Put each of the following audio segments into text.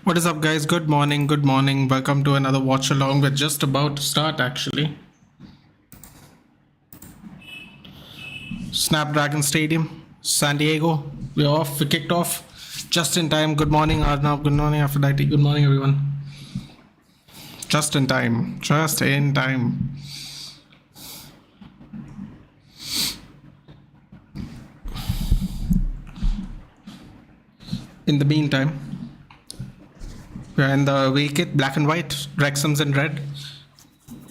What is up, guys? Good morning. Good morning. Welcome to another watch along. We're just about to start, actually. Snapdragon Stadium, San Diego. We're off. We kicked off just in time. Good morning, Arnav. Good morning, Aphrodite. Good morning, everyone. Just in time. Just in time. In the meantime, we're in the away kit, black and white, Wrexham's in red.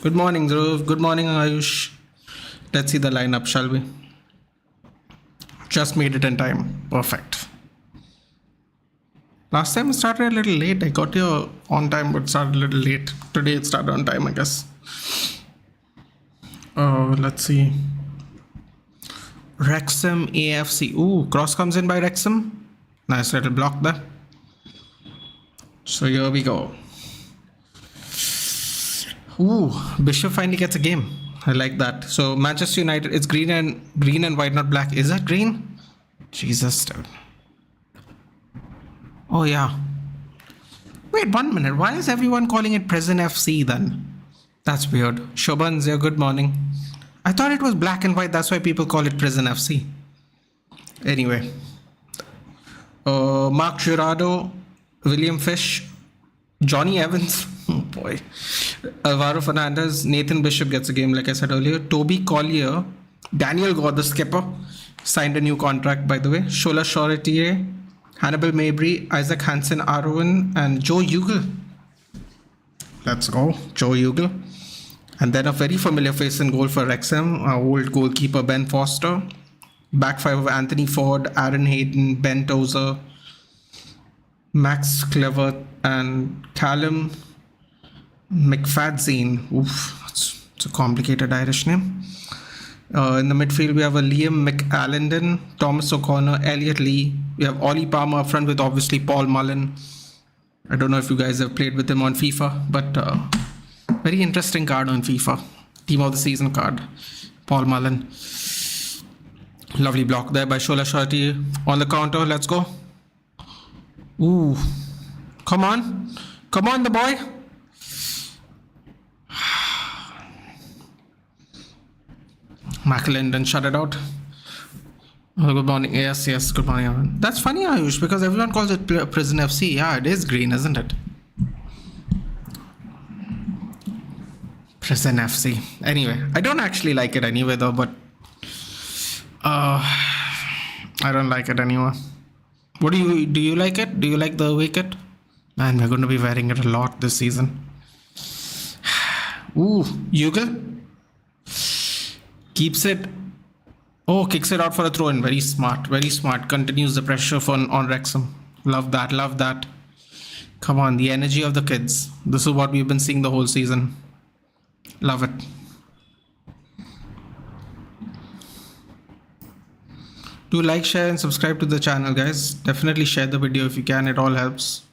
Good morning, Dhruv. Good morning, Ayush. Let's see the lineup, shall we? Just made it in time. Perfect. Last time it started a little late. I got here on time, but started a little late. Today it started on time, I guess. Let's see. Wrexham AFC. Ooh, cross comes in by Wrexham. Nice little block there. So here we go. Ooh, Bishop finally gets a game. I like that. So Manchester United, it's green and white, not black. Is that green? Jesus, dude. Oh yeah. Wait 1 minute. Why is everyone calling it Prison FC then? That's weird. Shobhan's here. Good morning. I thought it was black and white. That's why people call it Prison FC. Anyway. Mark Jurado, William Fish, Johnny Evans, oh boy, Alvaro Fernandez, Nathan Bishop gets a game like I said earlier, Toby Collier, Daniel Gore, the skipper, signed a new contract by the way, Shola Shoretier, Hannibal Mabry, Isaac Hansen Arwen, and Joe Ugle. Let's go, Joe Ugle. And then a very familiar face in goal for Wrexham, our old goalkeeper Ben Foster. Back five of Anthony Ford, Aaron Hayden, Ben Tozer, Max Clever, and Callum McFadzean. Oof, it's a complicated Irish name. In the midfield, we have a Liam McAllendon, Thomas O'Connor, Elliot Lee. We have Ollie Palmer up front with obviously Paul Mullen. I don't know if you guys have played with him on FIFA, but very interesting card on FIFA. Team of the season card, Paul Mullen. Lovely block there by Shola Shorty on the counter. Let's go. Ooh. Come on. Come on, the boy. McAlendon shut it out. Oh, good morning. Yes, good morning, everyone. That's funny, Ayush, because everyone calls it Prison FC. Yeah, it is green, isn't it? Prison FC. Anyway, I don't actually like it anyway, though, but I don't like it anymore. What do you like it? Do you like the away kit? Man, we're going to be wearing it a lot this season. Ooh, Ugle keeps it. Oh, kicks it out for a throw in. Very smart, very smart. Continues the pressure on Wrexham. Love that, love that. Come on, the energy of the kids. This is what we've been seeing the whole season. Love it. Do like, share and subscribe to the channel, guys. Definitely share the video if you can. It all helps.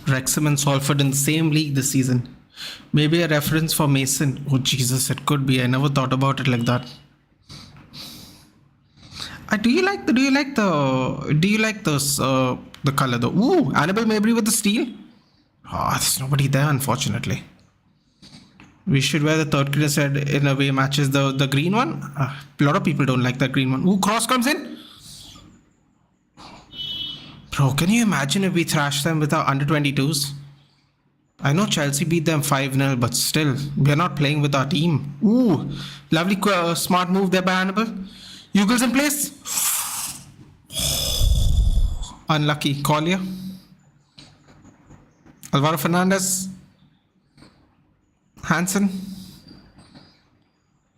Wrexham and Salford in the same league this season. Maybe a reference for Mason. Oh Jesus, it could be. I never thought about it like that. Do you like the color though? Ooh, Annabelle Mabry with the steal. Oh, there's nobody there, unfortunately. We should wear the third green set in away matches. The green one? A lot of people don't like that green one. Ooh, cross comes in. Bro, can you imagine if we thrash them with our under 22s? I know Chelsea beat them 5-0, but still, we're not playing with our team. Ooh, lovely smart move there by Hannibal. Ugle's in place. Unlucky. Collier. Alvaro Fernandez. Hansen.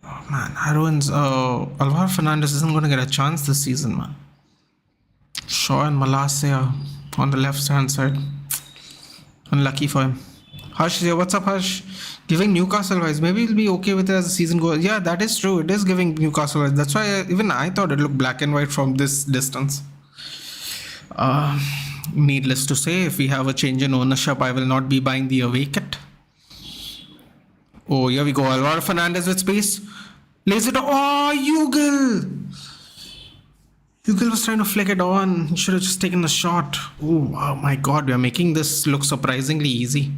Oh man, Alvaro Fernandez isn't going to get a chance this season, man. Shaw and Malasia on the left hand side. Unlucky for him. Harsh is here. What's up, Harsh? Giving Newcastle vibes. Maybe he'll be okay with it as the season goes. Yeah, that is true. It is giving Newcastle vibes. That's why even I thought it looked black and white from this distance. Needless to say, if we have a change in ownership, I will not be buying the away kit. Oh, here we go. Alvaro Fernandez with space. Lays it. Oh, Ugle. Hugo was trying to flick it on. He should have just taken the shot. Oh my god, we are making this look surprisingly easy.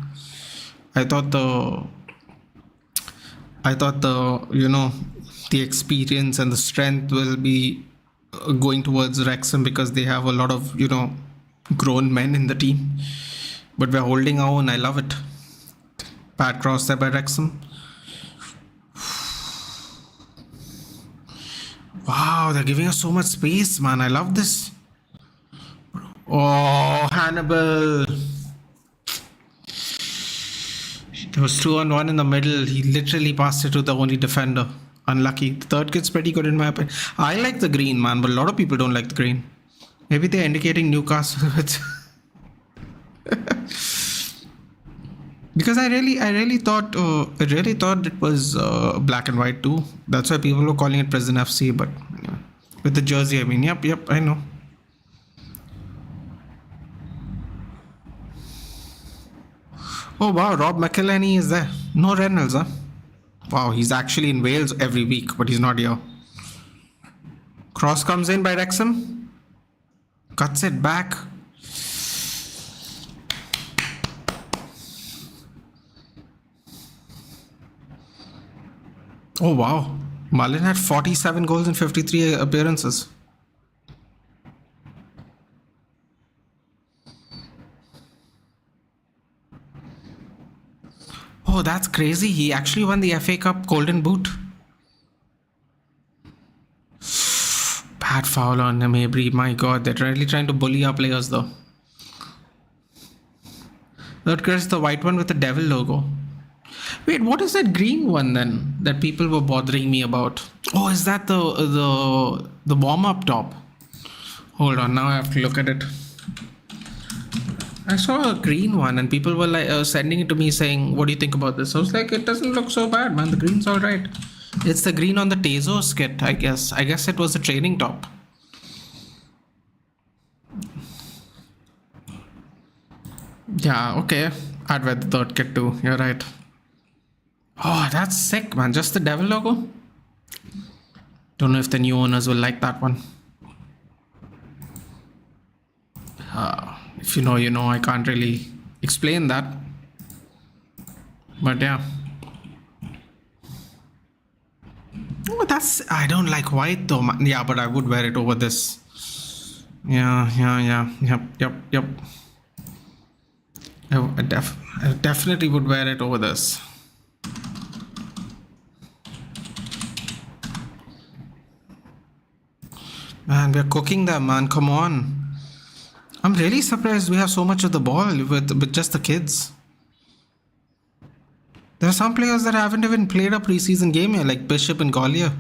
I thought the experience and the strength will be going towards Wrexham because they have a lot of, grown men in the team. But we're holding our own. I love it. Bad cross there by Wrexham. Wow, they're giving us so much space, man. I love this. Oh, Hannibal. There was 2-on-1 in the middle. He literally passed it to the only defender. Unlucky. The third kit's pretty good in my opinion. I like the green, man, but a lot of people don't like the green. Maybe they're indicating Newcastle. Because I really thought it was black and white too. That's why people were calling it Prison FC. But anyway, with the jersey, I mean, yep, I know. Oh wow, Rob McElhenney is there. No Reynolds, huh? Wow, he's actually in Wales every week, but he's not here. Cross comes in by Wrexham. Cuts it back. Oh wow, Mullen had 47 goals in 53 appearances. Oh, that's crazy. He actually won the FA Cup Golden Boot. Bad foul on Mabry. My god, they're really trying to bully our players though. That is the white one with the devil logo. Wait, what is that green one then that people were bothering me about? Oh, is that the warm-up top? Hold on, now I have to look at it. I saw a green one and people were like sending it to me saying, what do you think about this? I was like, it doesn't look so bad, man. The green's all right. It's the green on the Tezos kit, I guess. I guess it was the training top. Yeah, okay. I'd wear the third kit too. You're right. Oh, that's sick, man. Just the devil logo? Don't know if the new owners will like that one. If you know, you know. I can't really explain that. But yeah. Oh, I don't like white though, man. Yeah, but I would wear it over this. Yeah. Yep. I definitely would wear it over this. Man, we're cooking them, man. Come on. I'm really surprised we have so much of the ball with just the kids. There are some players that haven't even played a preseason game yet, like Bishop and Collier.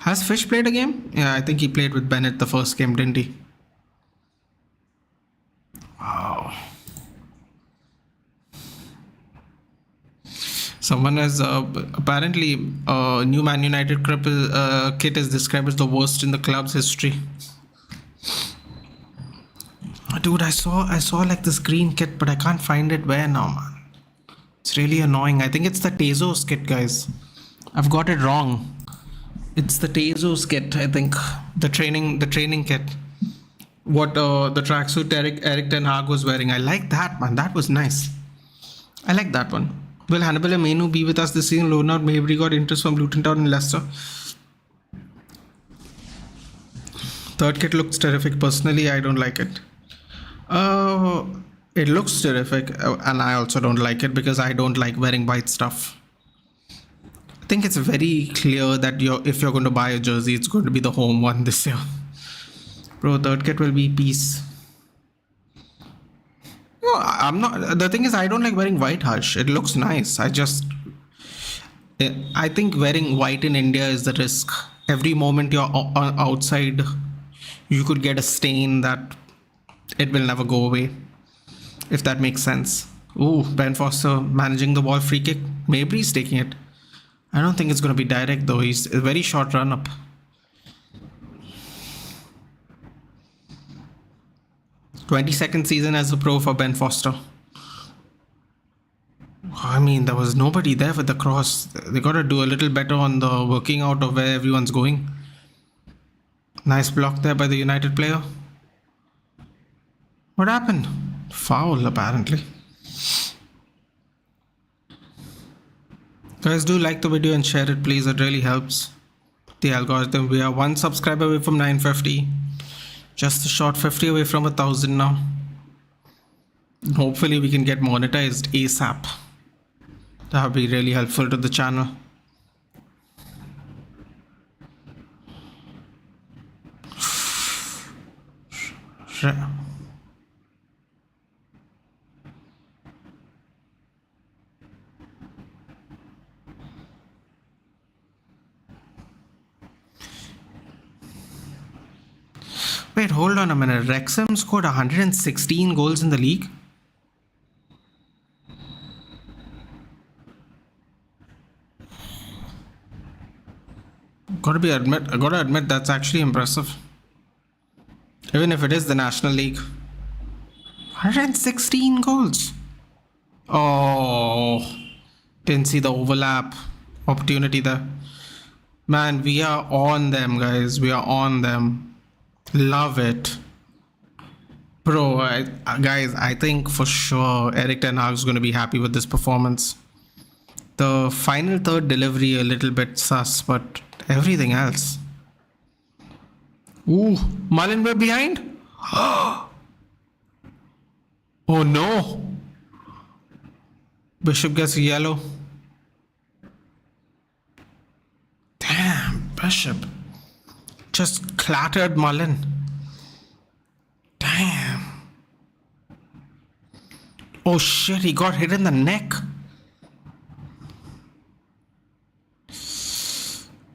Has Fish played a game? Yeah, I think he played with Bennett the first game, didn't he? Wow. Someone has apparently new Man United kit is described as the worst in the club's history. Dude, I saw like this green kit, but I can't find it where now, man. It's really annoying. I think it's the Tezos kit, guys. I've got it wrong. It's the Tezos kit, I think. The training kit. What the tracksuit Eric Ten Hag was wearing. I like that, man. That was nice. I like that one. Will Hannibal and Mainu be with us this season? Loan out Mabry got interest from Luton Town and Leicester. Third kit looks terrific. Personally, I don't like it. It looks terrific, and I also don't like it because I don't like wearing white stuff. I think it's very clear that if you're going to buy a jersey, it's going to be the home one this year. Bro, third kit will be peace. No, I'm not. The thing is, I don't like wearing white, Harsh. It looks nice. I think wearing white in India is the risk. Every moment you're outside, you could get a stain that it will never go away. If that makes sense. Ooh, Ben Foster managing the ball, free kick. Mabry's taking it. I don't think it's going to be direct though. He's a very short run up. "22nd season as a pro for Ben Foster." I mean, there was nobody there with the cross. They got to do a little better on the working out of where everyone's going. Nice block there by the United player. What happened? Foul, apparently. Guys, do like the video and share it, please. It really helps the algorithm. We are 1 subscriber away from 950. Just a short 50 away from 1,000 now. Hopefully, we can get monetized ASAP. That would be really helpful to the channel. Wait, hold on a minute. Wrexham scored 116 goals in the league. I gotta admit that's actually impressive. Even if it is the National League. 116 goals. Oh, didn't see the overlap opportunity there. Man, we are on them, guys. We are on them. Love it. Bro, guys, I think for sure Eric Ten Hag is going to be happy with this performance. The final third delivery a little bit sus, but everything else. Ooh, Mullen were behind? Oh no. Bishop gets a yellow. Damn, Bishop just clattered Mullen. Damn. Oh shit, he got hit in the neck.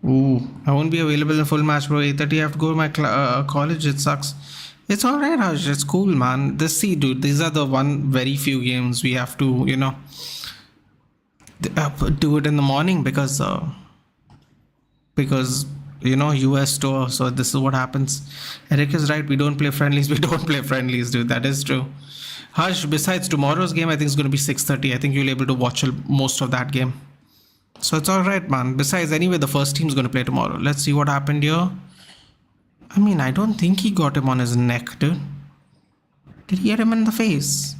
Ooh, I won't be available in the full match, bro. 8:30 I have to go to my college. It sucks. It's alright, Harsh. It's cool, man. See, dude, these are the very few games we have to, do it in the morning because US tour. So this is what happens. Eric is right. We don't play friendlies. We don't play friendlies, dude. That is true. Harsh, besides tomorrow's game, I think it's going to be 6:30. I think you'll be able to watch most of that game. So it's alright, man. Besides, anyway, the first team's going to play tomorrow. Let's see what happened here. I mean, I don't think he got him on his neck, dude. Did he hit him in the face?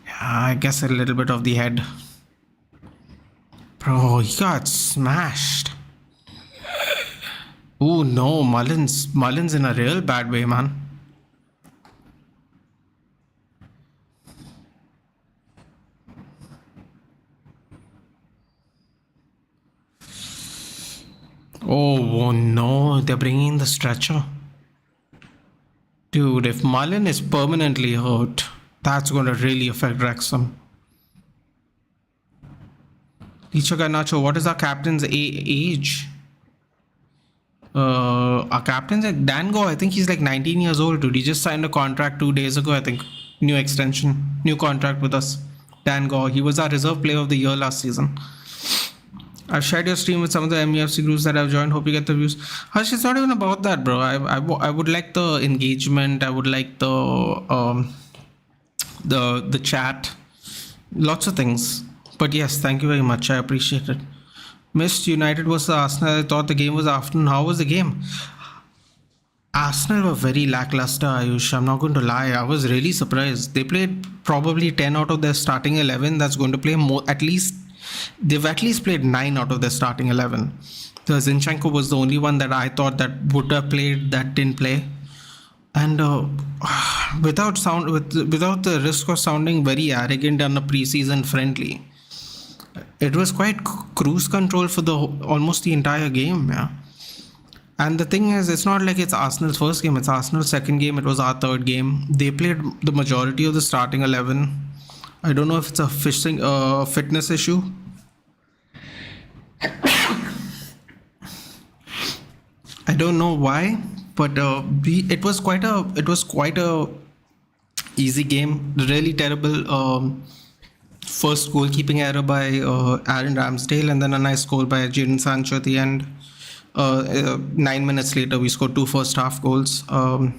Yeah, I guess a little bit of the head. Bro, he got smashed. Oh no, Mullen's in a real bad way, man. Oh no, they're bringing in the stretcher. Dude, if Mullen is permanently hurt, that's going to really affect Wrexham. Licha Garnacho, what is our captain's age? Our captain's like Dango, I think he's like 19 years old, dude. He just signed a contract 2 days ago, I think. New extension, new contract with us. Dango, he was our reserve player of the year last season. I've shared your stream with some of the MUFC groups that I've joined. Hope you get the views. Harsh, it's not even about that, bro. I would like the engagement. I would like the chat. Lots of things. But yes, thank you very much. I appreciate it. Missed United versus Arsenal. I thought the game was afternoon. How was the game? Arsenal were very lackluster, Ayush. I'm not going to lie. I was really surprised. They played probably 10 out of their starting 11 that's going to play more. They've at least played 9 out of their starting 11. The Zinchenko was the only one that I thought that would have played that didn't play. And without the risk of sounding very arrogant on a preseason friendly, it was quite cruise control for almost the entire game, yeah. And the thing is, it's not like it's Arsenal's first game, it's Arsenal's second game, it was our third game. They played the majority of the starting 11. I don't know if it's a fitness issue. I don't know why, but it was quite a easy game. Really terrible first goalkeeping error by Aaron Ramsdale, and then a nice goal by Jadon Sancho at the end. 9 minutes later, we scored 2 first half goals. I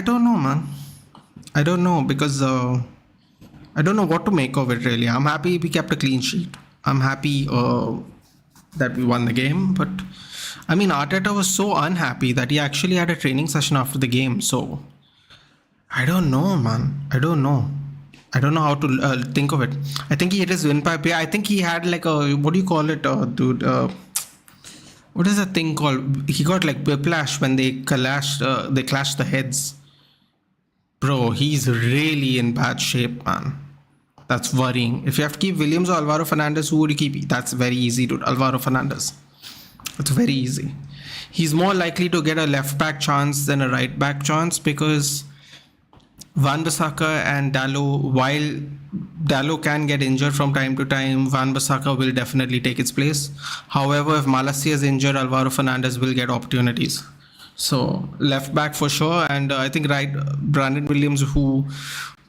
don't know, man. I don't know because I don't know what to make of it really. I'm happy we kept a clean sheet. I'm happy that we won the game, but I mean, Arteta was so unhappy that he actually had a training session after the game. So I don't know, man. I don't know. I don't know how to think of it. I think he hit his windpipe. Yeah, I think he had like a, what do you call it, dude? What is that thing called? He got like whiplash when they clashed the heads. Bro, he's really in bad shape, man. That's worrying. If you have to keep Williams or Alvaro Fernandez, who would you keep? That's very easy, dude. Alvaro Fernandez. It's very easy. He's more likely to get a left back chance than a right back chance because Wan-Bissaka and Dalot, while Dalot can get injured from time to time, Wan-Bissaka will definitely take its place. However, if Malacia is injured, Alvaro Fernandez will get opportunities. So left back for sure, and I think right Brandon Williams, who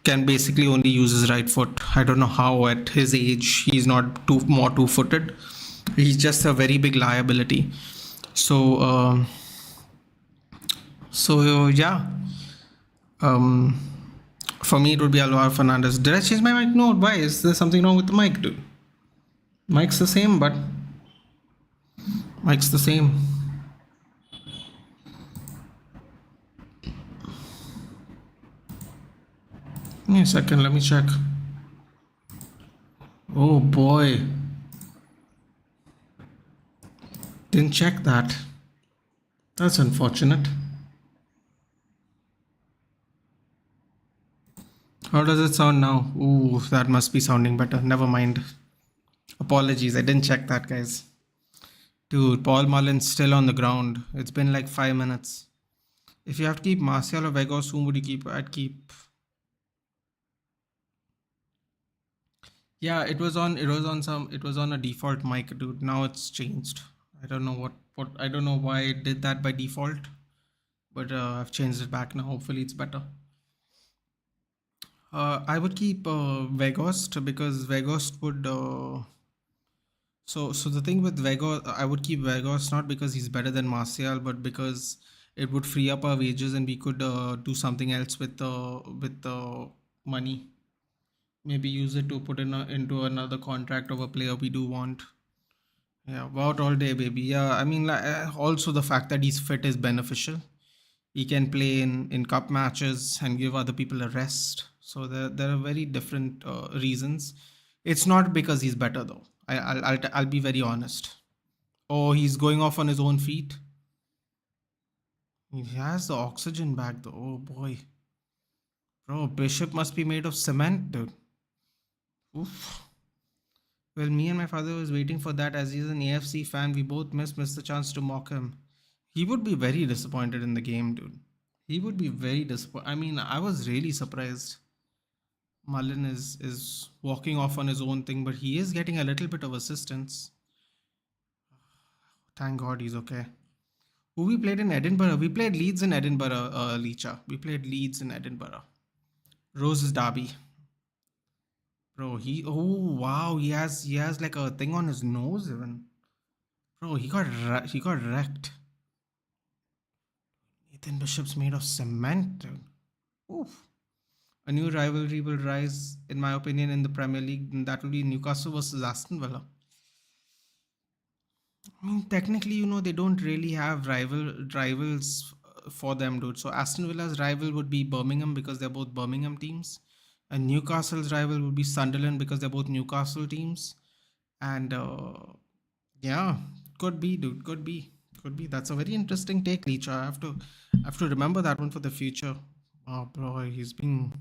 can basically only use his right foot. I don't know how at his age he's not more two-footed. He's just a very big liability. So yeah. For me, it would be Alvaro Fernandez. Did I change my mic? No. Why? Is there something wrong with the mic, dude? Mic's the same, but mic's the same. Give me a second. Let me check. Oh boy. Didn't check that. That's unfortunate. How does it sound now? Ooh, that must be sounding better. Never mind. Apologies, I didn't check that, guys. Dude, Paul Mullen's still on the ground. It's been like 5 minutes. If you have to keep Martial or Vegas, whom would you keep? I'd keep. Yeah, it was on a default mic, dude. Now it's changed. I don't know what I don't know why it did that by default, but I've changed it back now. Hopefully it's better. I would keep Vegost because Vegost would. So the thing with Vegost, I would keep Vegost not because he's better than Martial, but because it would free up our wages and we could do something else with the money. Maybe use it to put into another contract of a player we do want. Yeah, about all day, baby. Yeah, I mean, also the fact that he's fit is beneficial. He can play in cup matches and give other people a rest. So there are very different reasons. It's not because he's better though. I'll be very honest. Oh, he's going off on his own feet. He has the oxygen bag though. Oh boy, bro, Bishop must be made of cement, dude. Oof. Well, me and my father was waiting for that as he's an AFC fan. We both missed the chance to mock him. He would be very disappointed in the game, dude. He would be very disappointed. I mean, I was really surprised. Mullen is walking off on his own thing, but he is getting a little bit of assistance. Thank God he's okay. Who we played in Edinburgh? We played Leeds in Edinburgh, Licha. We played Leeds in Edinburgh. Rose's Derby. Bro, oh wow, he has like a thing on his nose even. Bro, he got wrecked. Nathan Bishop's made of cement, dude. Oof. A new rivalry will rise, in my opinion, in the Premier League, and that will be Newcastle versus Aston Villa. I mean, technically, they don't really have rivals for them, dude. So Aston Villa's rival would be Birmingham because they're both Birmingham teams. And Newcastle's rival would be Sunderland because they're both Newcastle teams. And yeah, could be, dude. Could be. That's a very interesting take, Leach. I have to remember that one for the future. Oh, bro, he's being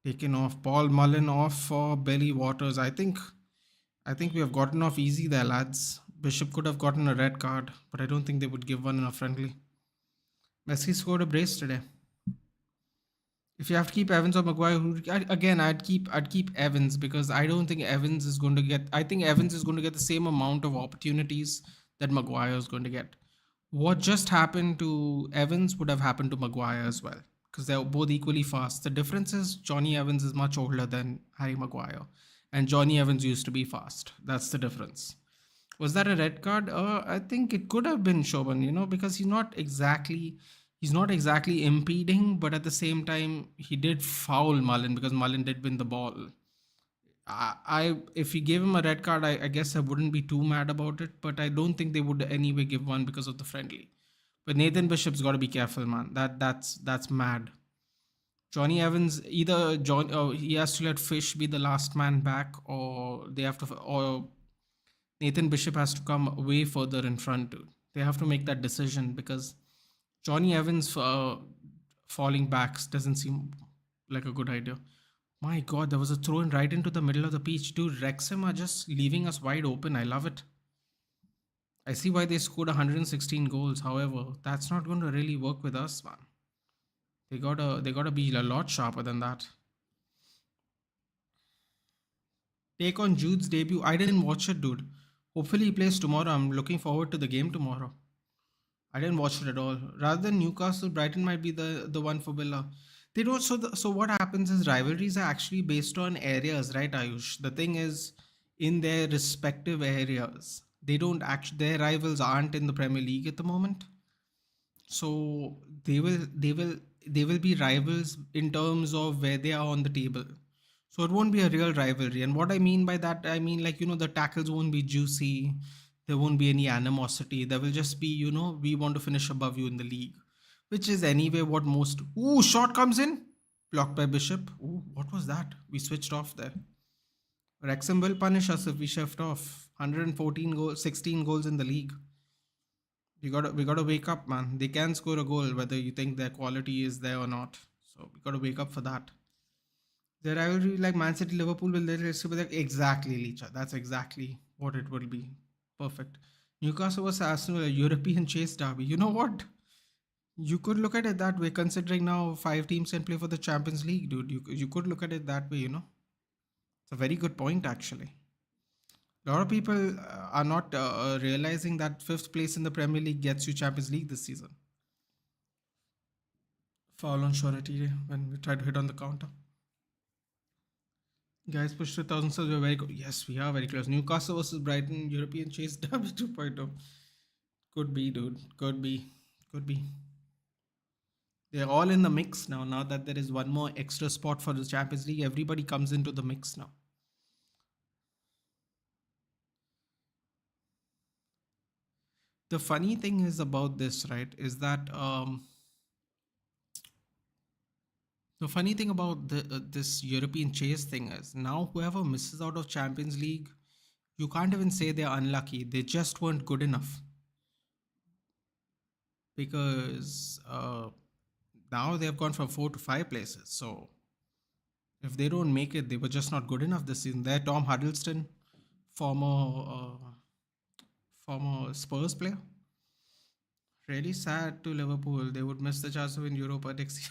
taken off. Paul Mullen off for Billy Waters. I think we have gotten off easy there, lads. Bishop could have gotten a red card, but I don't think they would give one in a friendly. Messi scored a brace today. If you have to keep Evans or Maguire, again, I'd keep Evans because I don't think Evans is going to get. I think Evans is going to get the same amount of opportunities that Maguire is going to get. What just happened to Evans would have happened to Maguire as well because they're both equally fast. The difference is Johnny Evans is much older than Harry Maguire, and Johnny Evans used to be fast. That's the difference. Was that a red card? I think it could have been Shoban, because he's not exactly impeding, but at the same time, he did foul Mullen because Mullen did win the ball. If he gave him a red card, I guess I wouldn't be too mad about it. But I don't think they would anyway give one because of the friendly. But Nathan Bishop's got to be careful, man. That's mad. Johnny Evans, either he has to let Fish be the last man back, or they have to, or Nathan Bishop has to come way further in front. Dude. They have to make that decision because Johnny Evans falling backs doesn't seem like a good idea. My God, there was a throw in right into the middle of the pitch. Dude, Wrexham are just leaving us wide open. I love it. I see why they scored 116 goals. However, that's not going to really work with us, man. They gotta be a lot sharper than that. Take on Jude's debut. I didn't watch it, dude. Hopefully he plays tomorrow. I'm looking forward to the game tomorrow. I didn't watch it at all. Rather than Newcastle, Brighton might be the one for Villa. They don't. So what happens is rivalries are actually based on areas, right, Ayush? The thing is, in their respective areas, they don't actually their rivals aren't in the Premier League at the moment. So they will be rivals in terms of where they are on the table. So it won't be a real rivalry. And what I mean by that, I mean like the tackles won't be juicy. There won't be any animosity. There will just be we want to finish above you in the league, which is anyway what most. Ooh, shot comes in, blocked by Bishop. Ooh, what was that? We switched off there. Wrexham will punish us if we shift off. 114 goals, 16 goals in the league. We gotta wake up, man. They can score a goal whether you think their quality is there or not. So we gotta wake up for that. The rivalry like Man City Liverpool will there exactly, Licha. That's exactly what it will be. Perfect. Newcastle vs Arsenal, a European chase derby. You know what? You could look at it that way, considering now 5 teams can play for the Champions League, dude. You could look at it that way. It's a very good point, actually. A lot of people are not realizing that fifth place in the Premier League gets you Champions League this season. Foul on Shorty when we tried to hit on the counter. Guys, push to 1,000 subs. We're very good. Yes, we are very close. Newcastle versus Brighton, European Chase Derby 2.0. Could be, dude. Could be. Could be. They're all in the mix now. Now that there is one more extra spot for the Champions League, everybody comes into the mix now. The funny thing is about this, right, is that the funny thing about this European chase thing is now whoever misses out of Champions League, you can't even say they're unlucky. They just weren't good enough because now they've gone from 4 to 5 places. So if they don't make it, they were just not good enough this season. There, Tom Huddleston, former Spurs player. Really sad to Liverpool. They would miss the chance to win Europa next year.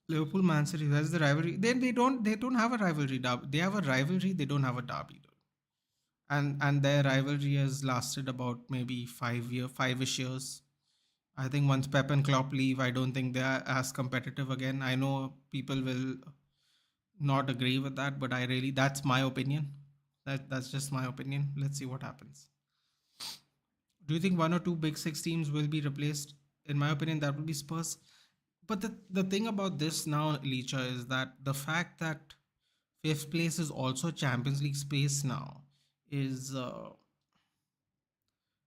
Liverpool, Man City. That's the rivalry. They don't have a rivalry. They have a rivalry. They don't have a derby. And their rivalry has lasted about maybe 5-ish years. I think once Pep and Klopp leave, I don't think they're as competitive again. I know people will not agree with that, but that's my opinion. That's just my opinion. Let's see what happens. Do you think one or two big six teams will be replaced? In my opinion, that will be Spurs. But the thing about this now, Licha, is that the fact that fifth place is also Champions League space now is.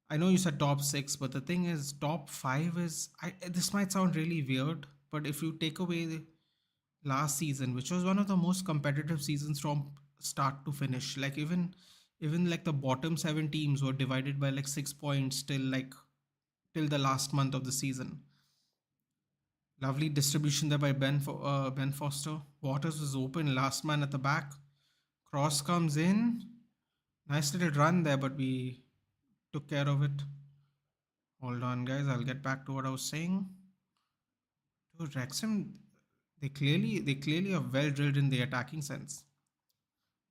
I know you said top six, but the thing is, top five is. This might sound really weird, but if you take away the last season, which was one of the most competitive seasons from start to finish, like even like the bottom 7 teams were divided by like 6 points till the last month of the season. Lovely distribution there by Ben Foster. Waters was open, last man at the back. Cross comes in. Nice little run there, but we took care of it. Hold on, guys. I'll get back to what I was saying. Dude, Wrexham, they clearly are well drilled in the attacking sense.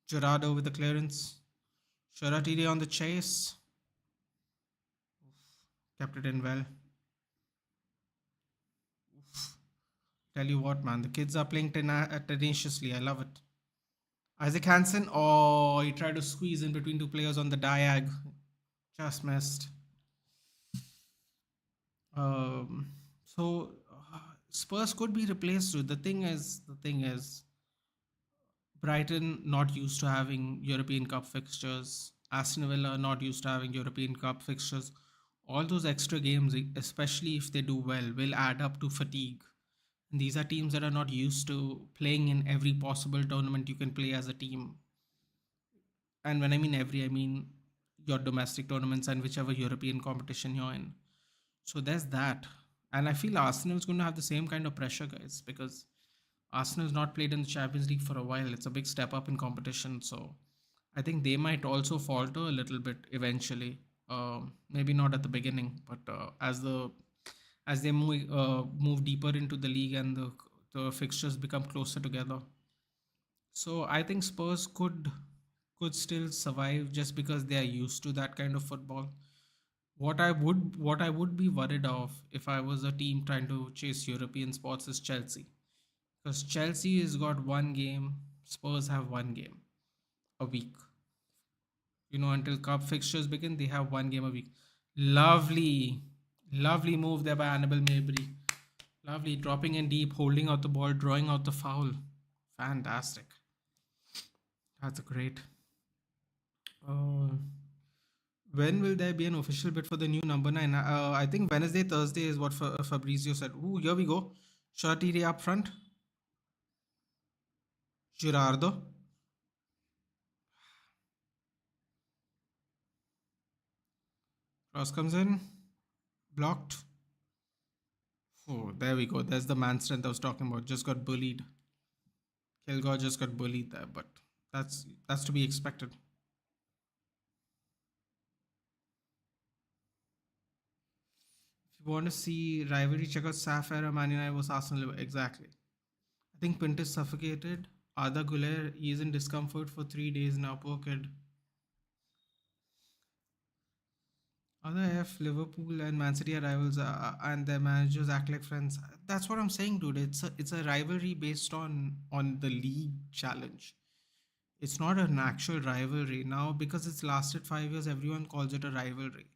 Gerardo with the clearance. Sharatiri on the chase. Kept it in well. Tell you what, man, the kids are playing tenaciously. I love it. Isaac Hansen, oh, he tried to squeeze in between two players on the diag. Just missed. So Spurs could be replaced too. The thing is, Brighton not used to having European Cup fixtures. Aston Villa not used to having European Cup fixtures. All those extra games, especially if they do well, will add up to fatigue. And these are teams that are not used to playing in every possible tournament you can play as a team. And when I mean every, I mean your domestic tournaments and whichever European competition you're in. So there's that. And I feel Arsenal's going to have the same kind of pressure, guys, because Arsenal's not played in the Champions League for a while. It's a big step up in competition. So I think they might also falter a little bit eventually. Maybe not at the beginning, but as they move deeper into the league and the fixtures become closer together. So I think Spurs could still survive just because they are used to that kind of football. What I would be worried of if I was a team trying to chase European spots is Chelsea. Because Chelsea has got one game, Spurs have one game a week. Until cup fixtures begin, they have one game a week. Lovely, lovely move there by Annabelle Mabry. Lovely, dropping in deep, holding out the ball, drawing out the foul. Fantastic. That's great. Uh, when will there be an official bid for the new number 9? I think Wednesday, Thursday is what Fabrizio said. Ooh, here we go. Shirtiri up front. Girardo. Cross comes in. Blocked. Oh, there we go. There's the man strength I was talking about. Just got bullied. Kilgore just got bullied there, but that's to be expected. If you want to see rivalry, check out Sapphire Man United vs Arsenal. Exactly. I think Pint is suffocated. Arda Güler, he is in discomfort for 3 days now. Poor kid. Other F, Liverpool and Man City are rivals, and their managers act like friends. That's what I'm saying, dude. It's a rivalry based on the league challenge. It's not an actual rivalry now because it's lasted 5 years. Everyone calls it a rivalry,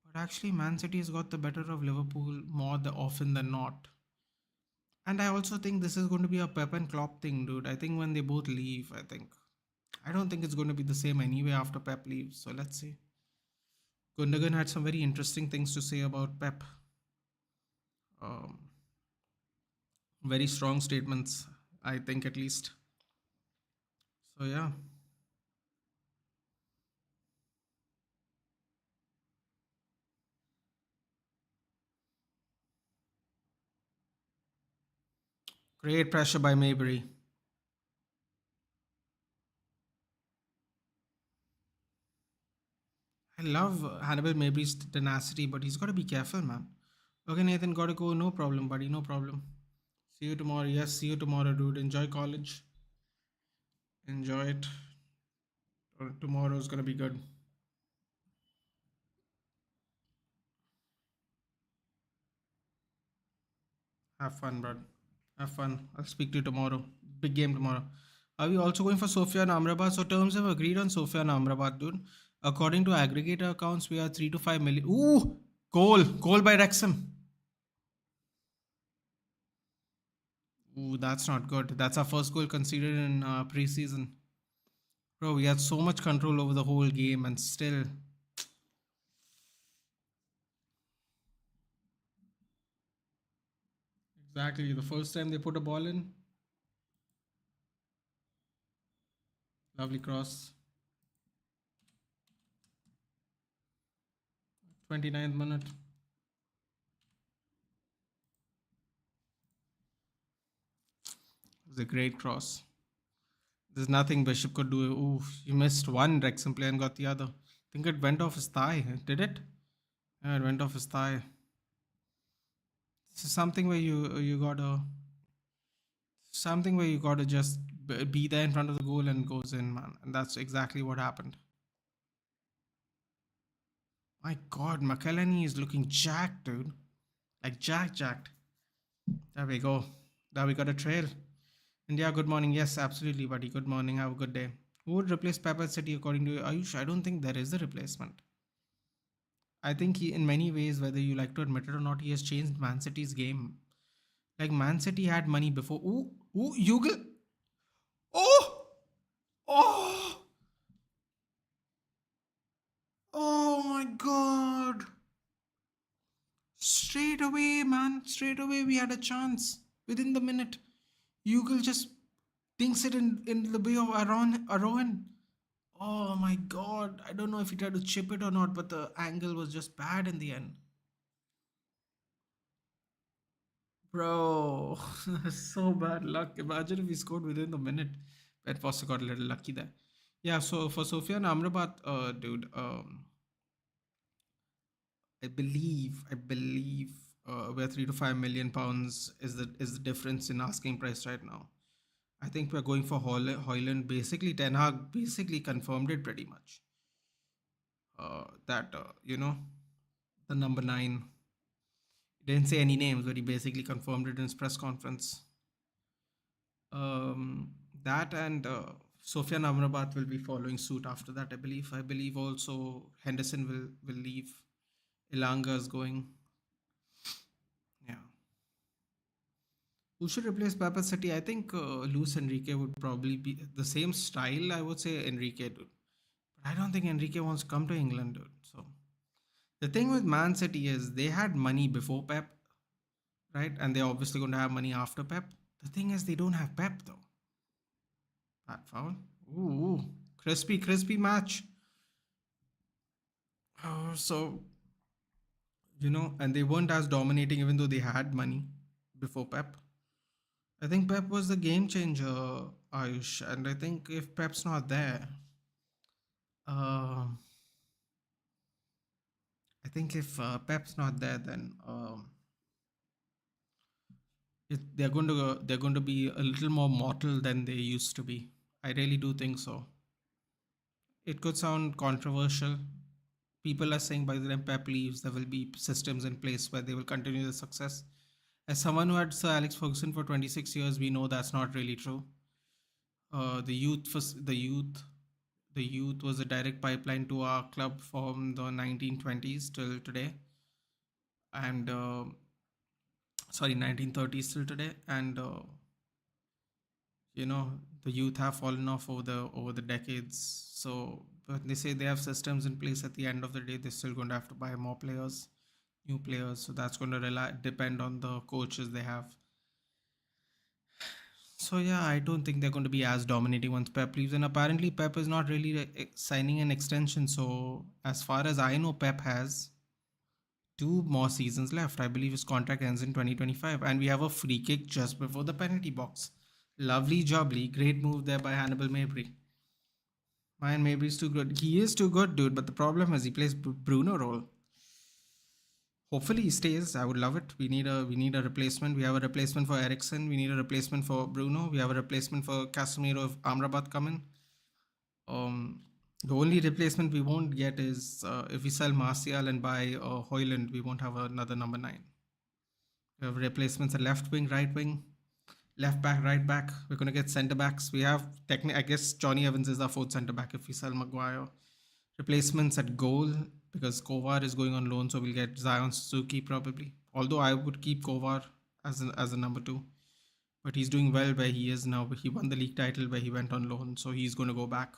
but actually, Man City has got the better of Liverpool more often than not. And I also think this is going to be a Pep and Klopp thing, dude. I think when they both leave, I don't think it's going to be the same anyway after Pep leaves. So let's see. Gundogan had some very interesting things to say about Pep. Um, very strong statements, I think, at least. So yeah. Great pressure by Maybury. I love Hannibal Mabry's tenacity, but he's got to be careful, man. Okay, Nathan, gotta go. No problem, buddy. No problem. See you tomorrow. Yes, see you tomorrow, dude. Enjoy college. Enjoy it. Tomorrow's gonna be good. Have fun, bro. Have fun. I'll speak to you tomorrow. Big game tomorrow. Are we also going for Sofia and Amrabat? So terms have agreed on Sofia and Amrabat, dude. According to aggregator accounts, we are 3 to 5 million. Ooh, goal by Wrexham. Ooh, that's not good. That's our first goal conceded in preseason. Bro, we had so much control over the whole game and still. Exactly. The first time they put a ball in. Lovely cross. 29th minute. It was a great cross. There's nothing Bishop could do. Ooh, he missed one Wrexham player and got the other. I think it went off his thigh. Did it? Yeah, it went off his thigh. This is something where you gotta just be there in front of the goal and goes in, man. And that's exactly what happened. My God, McElhenney is looking jacked, dude. Like jacked. There we go. Now we got a trail. India, good morning. Yes, absolutely, buddy. Good morning. Have a good day. Who would replace Pepper City according to you? Ayush, I don't think there is a replacement. I think he, in many ways, whether you like to admit it or not, he has changed Man City's game. Like Man City had money before. Ooh, Yugal. Oh, oh, oh my God. Straight away, man. Straight away, we had a chance within the minute. Yugal just thinks it in the way of Arowan. Oh my God. I don't know if he tried to chip it or not, but the angle was just bad in the end. Bro, so bad luck. Imagine if he scored within the minute. Ben Foster got a little lucky there. Yeah, so for Sofia Amrabat, dude, I believe where 3 to 5 million pounds is the difference in asking price right now. I think we're going for Hoyland. Basically, Ten Hag basically confirmed it pretty much. That the number 9. He didn't say any names, but he basically confirmed it in his press conference. That and Sofian Amrabat will be following suit after that. I believe. I believe also Henderson will leave. Ilanga is going. Yeah. Who should replace Papa City? I think Luis Enrique would probably be the same style. I would say Enrique, dude. But I don't think Enrique wants to come to England, dude. So the thing with Man City is they had money before Pep, right? And they're obviously going to have money after Pep. The thing is they don't have Pep though. Bad foul. Ooh, crispy match. So and they weren't as dominating even though they had money before Pep. I think Pep was the game changer, Ayush, and I think if Pep's not there, uh, I think if Pep's not there, then they're going to be a little more mortal than they used to be. I really do think so. It could sound controversial. People are saying by the time Pep leaves, there will be systems in place where they will continue the success. As someone who had Sir Alex Ferguson for 26 years, we know that's not really true. The youth was a direct pipeline to our club from the 1920s till today, and sorry, 1930s till today, and the youth have fallen off over the decades. So when they say they have systems in place, at the end of the day they're still going to have to buy more players, new players, so that's going to depend on the coaches they have. So yeah, I don't think they're going to be as dominating once Pep leaves, and apparently Pep is not really signing an extension. So as far as I know, Pep has 2 more seasons left. I believe his contract ends in 2025, and we have a free kick just before the penalty box. Lovely jubbly, great move there by Hannibal Mabry. Man, Mabry's too good. He is too good, dude. But the problem is he plays Bruno role. Hopefully he stays. I would love it. We need a replacement. We have a replacement for Ericsson. We need a replacement for Bruno. We have a replacement for Casemiro if Amrabat come in. The only replacement we won't get is if we sell Martial and buy Hoyland, we won't have another number 9. We have replacements at left wing, right wing, left back, right back. We're going to get centre backs. We have I guess Johnny Evans is our 4th centre back if we sell Maguire. Replacements at goal because Kovar is going on loan, so we'll get Zion Suzuki probably. Although I would keep Kovar as a number 2, but he's doing well where he is now. He won the league title where he went on loan, so he's going to go back.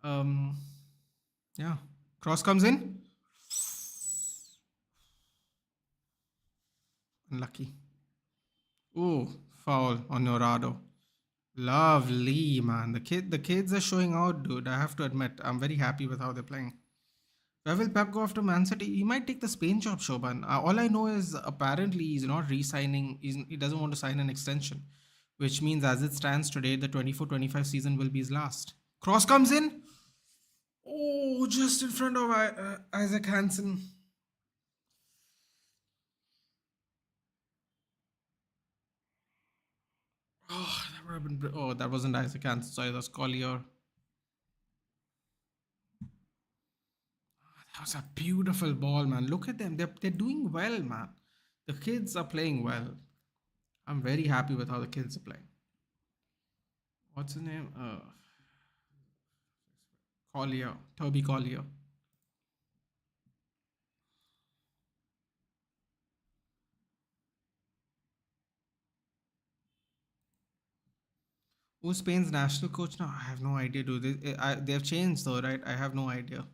Yeah, cross comes in. Unlucky. Ooh, foul on Norado. Lovely, man. The kids are showing out, dude. I have to admit, I'm very happy with how they're playing. Where will Pep go after Man City? He might take the Spain job, Shoban. All I know is apparently he's not re-signing. He doesn't want to sign an extension, which means as it stands today, the 24-25 season will be his last. Cross comes in. Oh, just in front of Isaac Hansen. Oh, that would have been. Oh, that wasn't Isaac Hansen. Sorry, that was Collier. That was a beautiful ball, man. Look at them. They're doing well, man. The kids are playing well. I'm very happy with how the kids are playing. What's his name? Collier. Toby Collier. Who's Spain's national coach now? I have no idea, dude. They have changed though, right? I have no idea.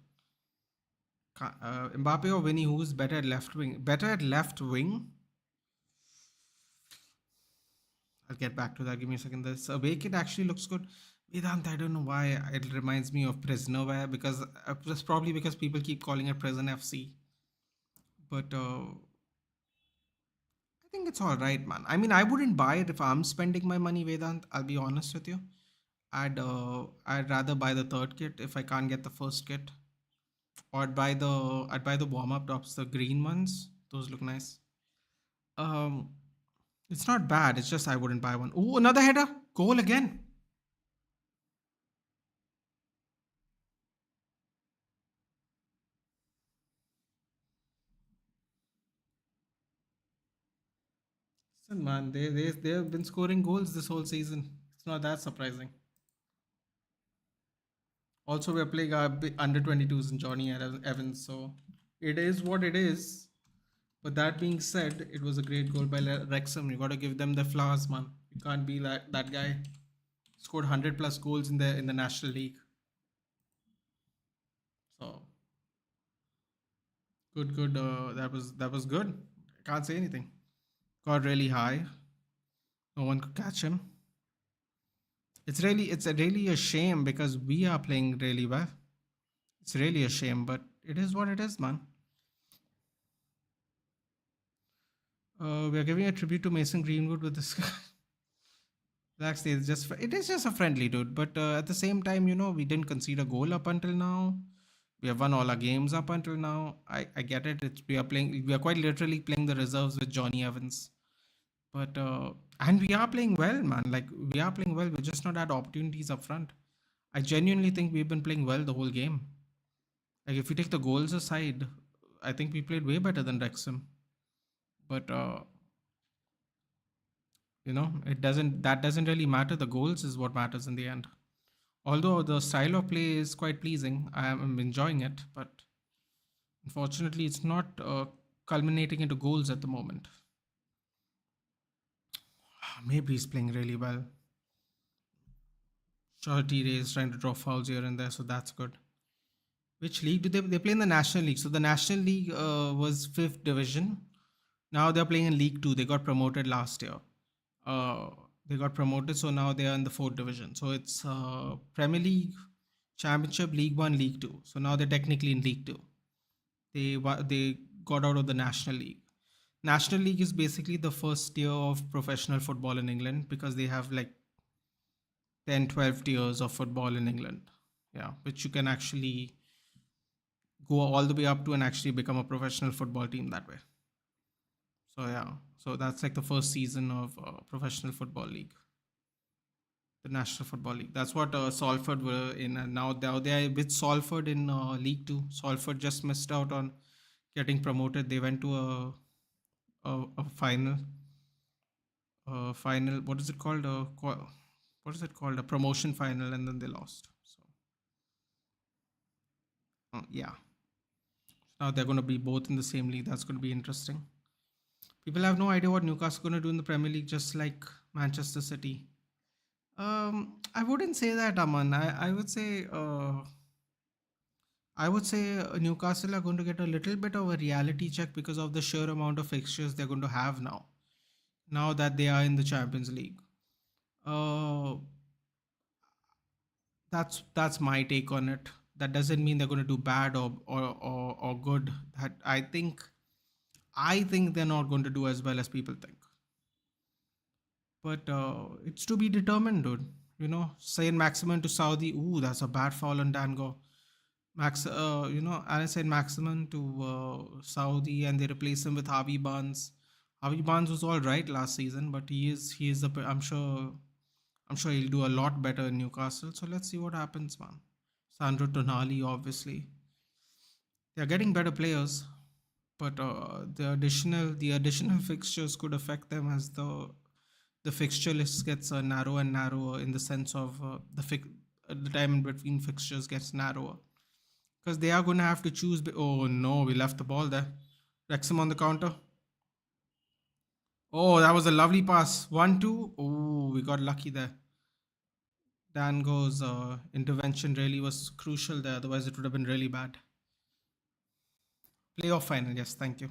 Mbappe or Vinny, who's better at left wing? Better at left wing? I'll get back to that. Give me a second. This away kit actually looks good. Vedant, I don't know why it reminds me of Prisoner Wear because it's probably because people keep calling it Prison FC. But I think it's all right, man. I mean, I wouldn't buy it if I'm spending my money, Vedant. I'll be honest with you. I'd rather buy the third kit if I can't get the first kit, or I'd buy the warm up tops, the green ones. Those look nice. Um, it's not bad. It's just I wouldn't buy one. Oh, another header, goal again. Listen, man, they have been scoring goals this whole season. It's not that surprising. Also, we're playing our under 22s and Johnny Evans, so it is what it is. But that being said, it was a great goal by Wrexham. You got to give them the flowers, man. You can't be like that guy. Scored 100 plus goals in the National League. So good, good. That was good. I can't say anything. Got really high. No one could catch him. It's really a shame because we are playing really well. It's really a shame, but it is what it is, man. We are giving a tribute to Mason Greenwood with this. Actually, it is just a friendly dude, but at the same time, we didn't concede a goal up until now. We have won all our games up until now. I get it. We are quite literally playing the reserves with Johnny Evans, but and we are playing well, man. Like we are playing well. We're just not had opportunities up front. I genuinely think we've been playing well the whole game. Like if you take the goals aside, I think we played way better than Wrexham. But that doesn't really matter. The goals is what matters in the end. Although the style of play is quite pleasing, I am enjoying it, but unfortunately, it's not culminating into goals at the moment. Maybe he's playing really well. Sure, T-Ray is trying to draw fouls here and there, so that's good. Which league do they play in the National League? So the National League was 5th division. Now they're playing in League 2. They got promoted last year. They got promoted, so now they are in the 4th division. So it's Premier League, Championship, League 1, League 2. So now they're technically in League 2. They got out of the National League. National League is basically the first tier of professional football in England because they have like 10, 12 tiers of football in England. Yeah, which you can actually go all the way up to and actually become a professional football team that way. So yeah, so that's like the first season of professional football league, the National Football League. That's what Salford were in, and now they are with Salford in League 2. Salford just missed out on getting promoted. They went to a final. Final. What is it called? What is it called? A promotion final, and then they lost. So yeah, now they're going to be both in the same league. That's going to be interesting. People have no idea what Newcastle are going to do in the Premier League, just like Manchester City. I wouldn't say that, Aman. I would say Newcastle are going to get a little bit of a reality check because of the sheer amount of fixtures they're going to have now. Now that they are in the Champions League, that's my take on it. That doesn't mean they're going to do bad or good. That I think they're not going to do as well as people think. But it's to be determined, dude. Saint Maximin to Saudi. Ooh, that's a bad foul on Dango. Alan Saint Maximin to Saudi, and they replace him with Harvey Barnes. Harvey Barnes was all right last season, but he is I'm sure he'll do a lot better in Newcastle. So let's see what happens, man. Sandro Tonali, obviously, they're getting better players, but the additional fixtures could affect them as the fixture list gets narrower and narrower in the sense of the time in between fixtures gets narrower because they are going to have to choose. Oh no, we left the ball there. Wrexham on the counter. Oh, that was a lovely pass. 1-2. Oh, we got lucky there. Dango's intervention really was crucial there. Otherwise, it would have been really bad. Playoff final, yes, thank you.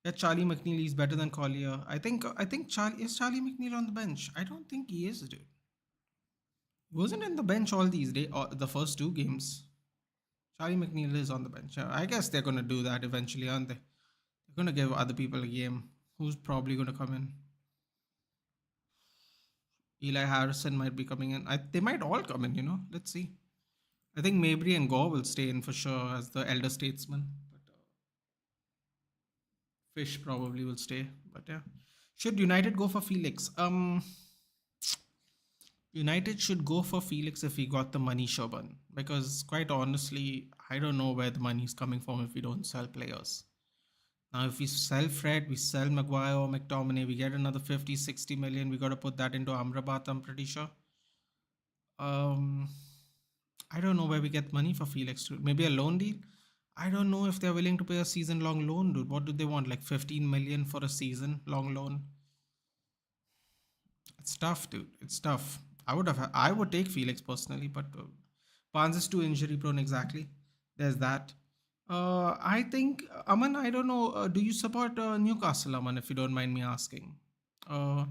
Yeah, Charlie McNeil is better than Collier. I think Charlie McNeil on the bench. I don't think he is, dude. He wasn't in the bench all these days, the first two games. Charlie McNeil is on the bench. I guess they're gonna do that eventually, aren't they? They're gonna give other people a game. Who's probably gonna come in? Eli Harrison might be coming in. They might all come in, Let's see. I think Mabry and Gore will stay in for sure as the elder statesman. But Fish probably will stay. But yeah. Should United go for Felix? United should go for Felix if we got the money, Shoban. Because quite honestly, I don't know where the money is coming from if we don't sell players. Now, if we sell Fred, we sell Maguire or McTominay, we get another 50, 60 million. We got to put that into Amrabat, I'm pretty sure. I don't know where we get money for Felix. Maybe a loan deal? I don't know if they're willing to pay a season-long loan, dude. What do they want? Like 15 million for a season-long loan? It's tough, dude. It's tough. I would take Felix personally, but Barnes is too injury prone. Exactly. There's that. I think Aman. I don't know. Do you support Newcastle, Aman? If you don't mind me asking. I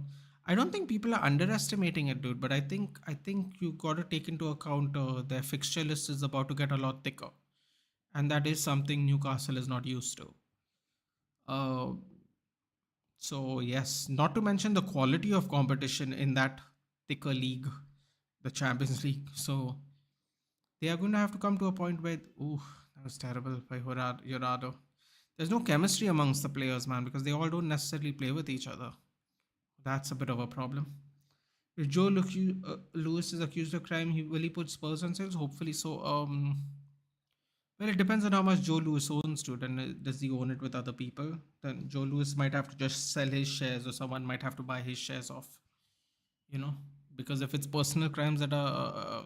don't think people are underestimating it, dude. But I think you got to take into account their fixture list is about to get a lot thicker, and that is something Newcastle is not used to. So yes, not to mention the quality of competition in that thicker league, the Champions League. So they are going to have to come to a point where, that was terrible by Llorado. There's no chemistry amongst the players, man, because they all don't necessarily play with each other. That's a bit of a problem. If Joe Lewis is accused of crime, will he put Spurs on sales? Hopefully so. Well, it depends on how much Joe Lewis owns to it, and does he own it with other people? Then Joe Lewis might have to just sell his shares, or someone might have to buy his shares off. Because if it's personal crimes that are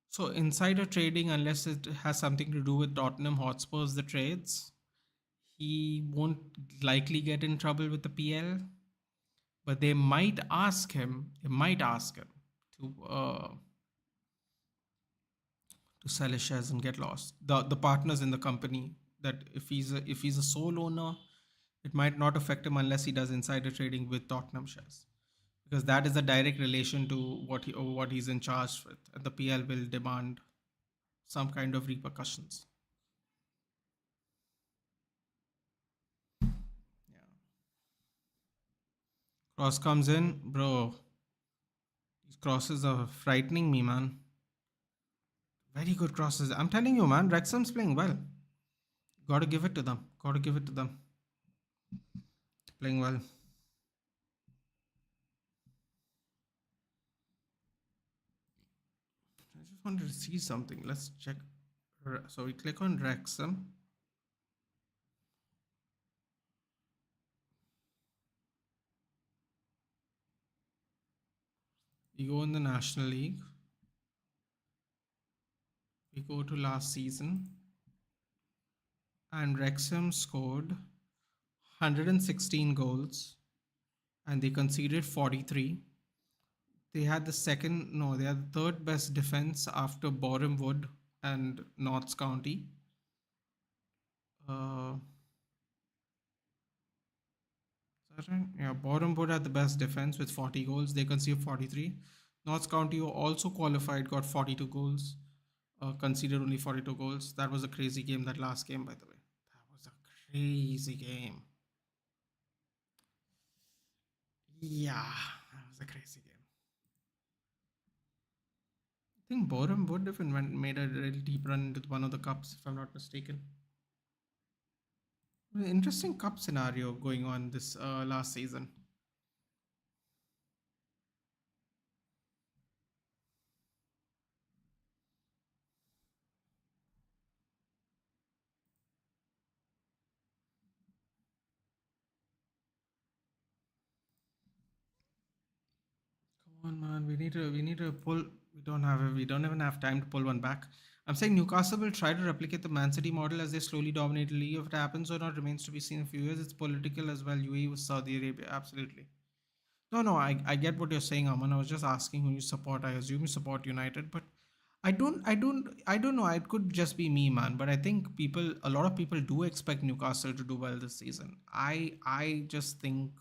so insider trading, unless it has something to do with Tottenham Hotspur's the trades, he won't likely get in trouble with the PL. But they might ask him. To sell his shares and get lost. The partners in the company, that if he's a sole owner, it might not affect him unless he does insider trading with Tottenham shares, because that is a direct relation to what he's in charge with, and the PL will demand some kind of repercussions. Yeah. Cross comes in, bro. These crosses are frightening me, man. Very good crosses. I'm telling you, man, Wrexham's playing well. Gotta give it to them. Playing well. I just wanted to see something. Let's check. So we click on Wrexham. We go in the National League. We go to last season. And Wrexham scored 116 goals. And they conceded 43. They had the third best defense after Boreham Wood and Notts County. Is that right? Yeah, Boreham Wood had the best defense with 40 goals. They conceded 43. Notts County also qualified, got 42 goals. Conceded only 42 goals. That was a crazy game, that last game, by the way. That was a crazy game. Yeah, that was a crazy game. I think Boreham would have made a really deep run into one of the cups, if I'm not mistaken. Interesting cup scenario going on this last season. Come on, man. We need to pull. We don't even have time to pull one back. I'm saying Newcastle will try to replicate the Man City model as they slowly dominate the league. If it happens or not remains to be seen in a few years. It's political as well. UAE with Saudi Arabia, absolutely. No, I get what you're saying, Aman. I was just asking who you support. I assume you support United, but I don't know. It could just be me, man. But I think a lot of people do expect Newcastle to do well this season. I just think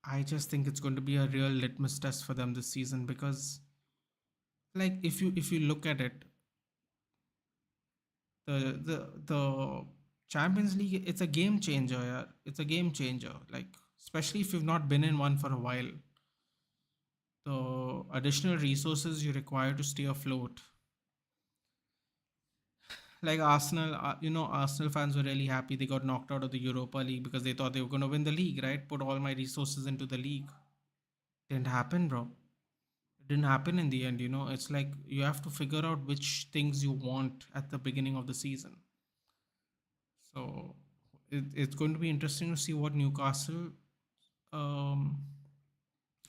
it's going to be a real litmus test for them this season because, like, if you look at it, the Champions League, it's a game changer. Yeah. It's a game changer. Like, especially if you've not been in one for a while, the additional resources you require to stay afloat. Like Arsenal, Arsenal fans were really happy they got knocked out of the Europa League because they thought they were going to win the league, right? Put all my resources into the league. Didn't happen, bro. It didn't happen in the end. It's like you have to figure out which things you want at the beginning of the season. So it's going to be interesting to see what Newcastle um,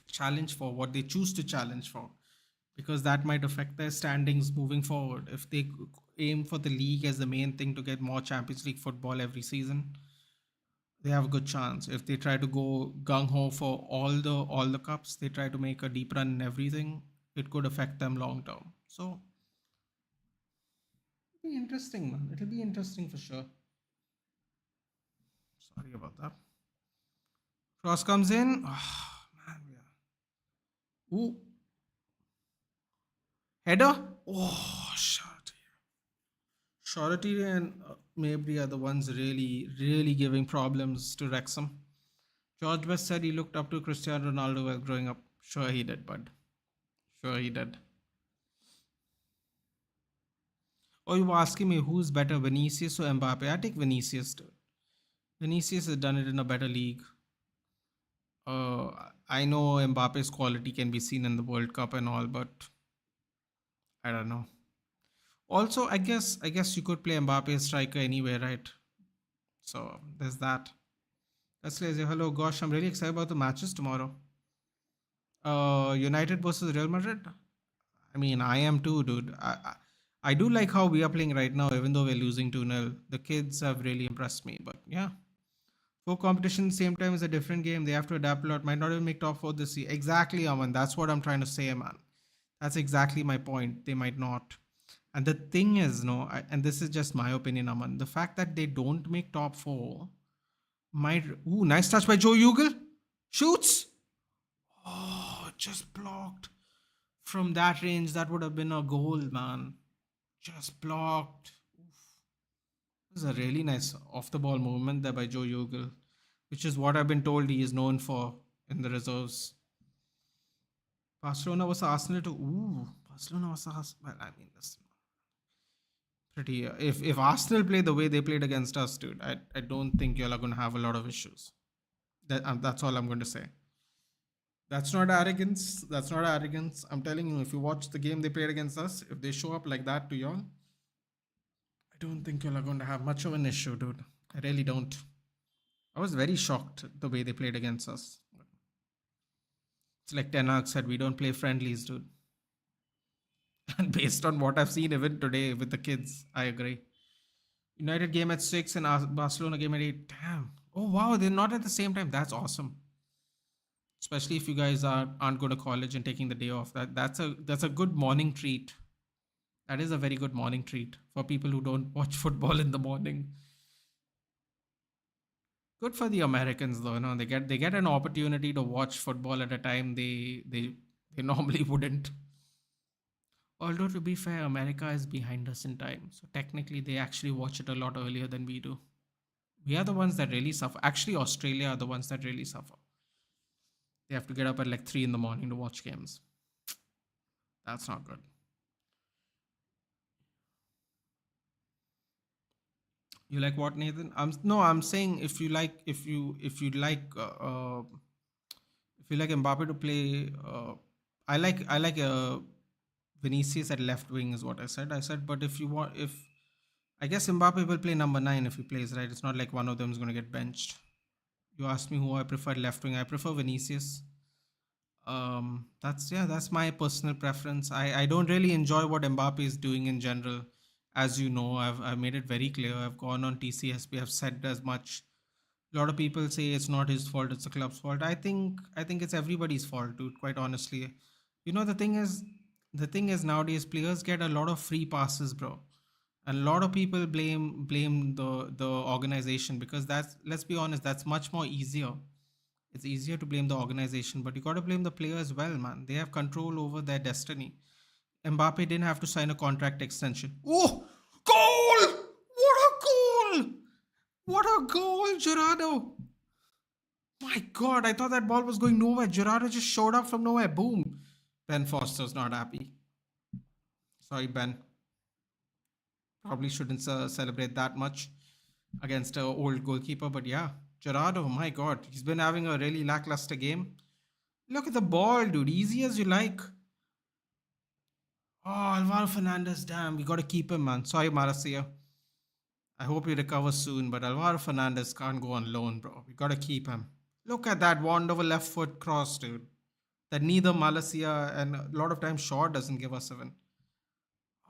challenge for, what they choose to challenge for, because that might affect their standings moving forward. If they aim for the league as the main thing to get more Champions League football every season, they have a good chance. If they try to go gung ho for all the cups, they try to make a deep run in everything, it could affect them long term. So it'll be interesting, man. It'll be interesting for sure. Sorry about that. Cross comes in. Oh, man, yeah. Ooh, header. Oh, shot. Shorty and Mabry are the ones really, really giving problems to Wrexham. George Best said he looked up to Cristiano Ronaldo while growing up. Sure he did, bud. Sure he did. Oh, you were asking me who's better, Vinicius or Mbappe? I take Vinicius, dude. Vinicius has done it in a better league. I know Mbappe's quality can be seen in the World Cup and all, but I don't know. Also, I guess you could play Mbappe as striker anywhere, right? So there's that. That's lazy. Hello, gosh, I'm really excited about the matches tomorrow. United versus Real Madrid. I mean, I am too, dude. I do like how we are playing right now, even though we're losing 2-0. The kids have really impressed me. But yeah, four competition same time is a different game. They have to adapt a lot. Might not even make top four this year. Exactly, Aman. That's what I'm trying to say, man. That's exactly my point. They might not. And the thing is, no, and this is just my opinion, Aman. The fact that they don't make top four might. Ooh, nice touch by Joe Ugal. Shoots. Oh, just blocked. From that range, that would have been a goal, man. Just blocked. Oof. This is a really nice off the ball movement there by Joe Ugal, which is what I've been told he is known for in the reserves. Barcelona was Arsenal too. Ooh, Barcelona was Arsenal. Well, I mean, that's pretty. If Arsenal play the way they played against us, dude, I don't think y'all are going to have a lot of issues. That's all I'm going to say. That's not arrogance. That's not arrogance. I'm telling you, if you watch the game they played against us, if they show up like that to y'all, I don't think y'all are going to have much of an issue, dude. I really don't. I was very shocked the way they played against us. It's like Ten Hag said, we don't play friendlies, dude. And based on what I've seen even today with the kids, I agree. United game at 6 and Barcelona game at 8. Damn. Oh, wow. They're not at the same time. That's awesome. Especially if you guys aren't going to college and taking the day off. That's a good morning treat. That is a very good morning treat for people who don't watch football in the morning. Good for the Americans though, they get an opportunity to watch football at a time they normally wouldn't. Although to be fair, America is behind us in time, so technically they actually watch it a lot earlier than we do. We are the ones that really suffer. Actually, Australia are the ones that really suffer. They have to get up at like 3 in the morning to watch games. That's not good. You like what, Nathan? I'm saying if you like Mbappe to play, I like Vinicius at left wing is what I said. I said, but if I guess Mbappe will play number 9 if he plays, right? It's not like one of them is going to get benched. You asked me who I prefer left wing. I prefer Vinicius. That's my personal preference. I don't really enjoy what Mbappe is doing in general. As you know, I've made it very clear. I've gone on TCSP. I've said as much. A lot of people say it's not his fault, it's the club's fault. I think it's everybody's fault, dude, quite honestly. You know, the thing is nowadays players get a lot of free passes, bro. And a lot of people blame the organization, because that's, let's be honest, that's much more easier. It's easier to blame the organization, but you got to blame the player as well, man. They have control over their destiny. Mbappe didn't have to sign a contract extension. Oh, goal! What a goal! What a goal, Gerardo! My God, I thought that ball was going nowhere. Gerardo just showed up from nowhere. Boom. Ben Foster's not happy. Sorry, Ben. Probably shouldn't celebrate that much against an old goalkeeper, but yeah, Gerardo, my God, he's been having a really lackluster game. Look at the ball, dude. Easy as you like. Oh, Alvaro Fernandez, damn, we got to keep him, man. Sorry, Marcia. I hope he recovers soon, but Alvaro Fernandez can't go on loan, bro. We got to keep him. Look at that wand over left foot cross, dude. That neither Malacia and a lot of times Shaw doesn't give us even.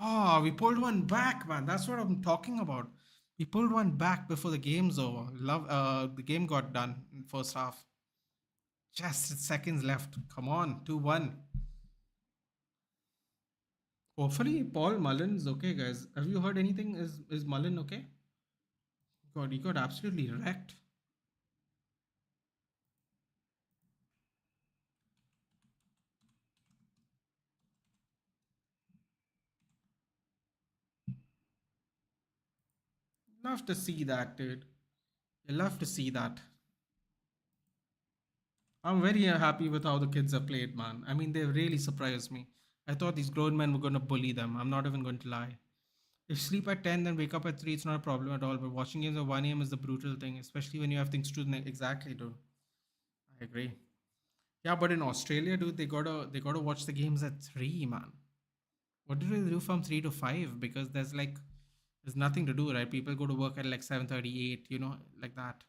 Oh, we pulled one back, man. That's what I'm talking about. We pulled one back before the game's over. The game got done in first half. Just seconds left. Come on, 2-1. Hopefully, Paul Mullen's okay, guys. Have you heard anything? Is Mullen okay? God, he got absolutely wrecked. Love to see that, dude. You love to see that. I'm very happy with how the kids have played, man. I mean, they really surprised me. I thought these grown men were going to bully them. I'm not even going to lie. If sleep at 10, then wake up at 3, it's not a problem at all. But watching games at 1 a.m. is the brutal thing, especially when you have things to do. Exactly, dude. I agree. Yeah, but in Australia, dude, they gotta watch the games at 3, man. What do they do from 3 to 5? Because there's nothing to do, right? People go to work at like 7:38, like that.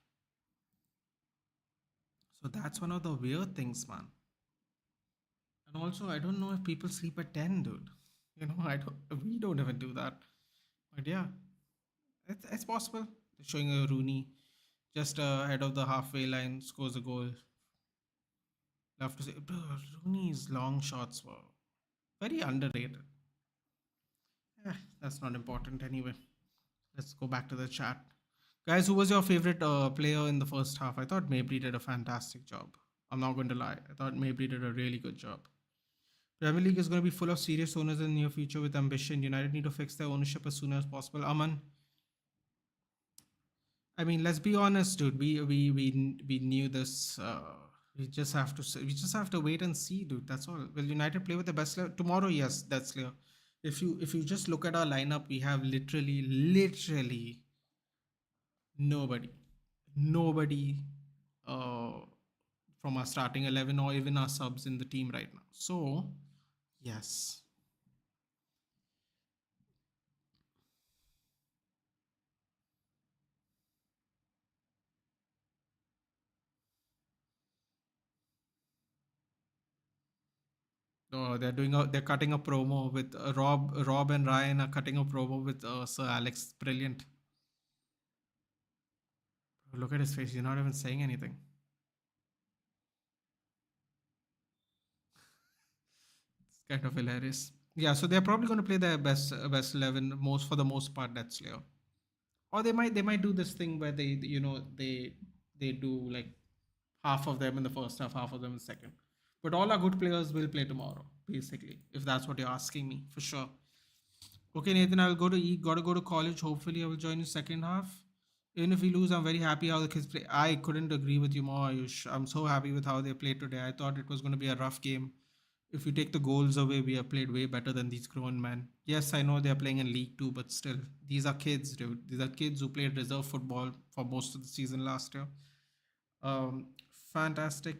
So that's one of the weird things, man. And also, I don't know if people sleep at 10, dude. We don't even do that. But yeah, it's possible. They're showing a Rooney just ahead of the halfway line, scores a goal. Love to say, bro, Rooney's long shots were very underrated. That's not important anyway. Let's go back to the chat. Guys, who was your favorite player in the first half? I thought Mabry did a fantastic job. I'm not going to lie. I thought Mabry did a really good job. Premier League is going to be full of serious owners in the near future with ambition. United need to fix their ownership as soon as possible. Aman, I mean, let's be honest, dude. We knew this. We just have to wait and see, dude. That's all. Will United play with the best tomorrow? Yes, that's clear. If you just look at our lineup, we have literally nobody uh, from our starting 11 or even our subs in the team right now. So yes. They're cutting a promo with Rob and Ryan are cutting a promo with Sir Alex. Brilliant. Look at his face. He's not even saying anything. It's kind of hilarious. Yeah, so they're probably going to play their best 11 most for the most part. That's clear. Or they might do this thing where they do like half of them in the first half, half of them in the second. But all our good players will play tomorrow, basically, if that's what you're asking me, for sure. Okay, Nathan, I'll go to eat. Gotta go to college. Hopefully, I will join you second half. Even if we lose, I'm very happy how the kids play. I couldn't agree with you more, Ayush. I'm so happy with how they played today. I thought it was going to be a rough game. If you take the goals away, we have played way better than these grown men. Yes, I know they're playing in League Two, but still, these are kids, dude. These are kids who played reserve football for most of the season last year. Fantastic.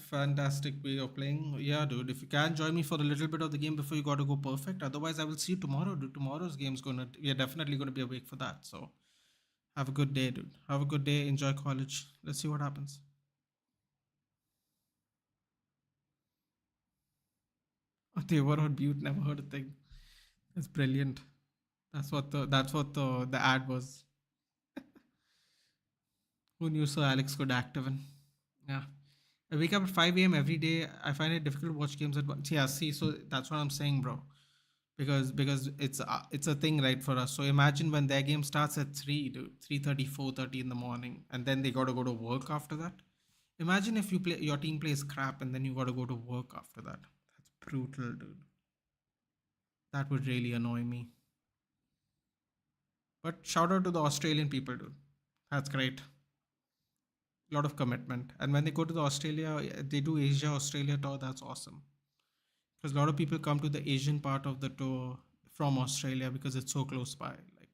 Fantastic way of playing. Yeah, dude. If you can join me for a little bit of the game before you got to go perfect. Otherwise, I will see you tomorrow, dude. Tomorrow's game's gonna. We are definitely gonna be awake for that. So, have a good day, dude. Have a good day. Enjoy college. Let's see what happens. They were on mute. Never heard a thing. That's brilliant. That's what the ad was. Who knew Sir Alex could act even? Yeah. I wake up at 5 a.m. every day. I find it difficult to watch games at once. Yeah, see, so that's what I'm saying, bro. Because it's a thing, right, for us. So imagine when their game starts at 3, dude, 3:30, 4:30 in the morning, and then they got to go to work after that. Imagine if your team plays crap and then you got to go to work after that. That's brutal, dude. That would really annoy me. But shout out to the Australian people, dude. That's great. A lot of commitment. And when they go to the Australia, they do Asia Australia tour. That's awesome. Because a lot of people come to the Asian part of the tour from Australia because it's so close by. Like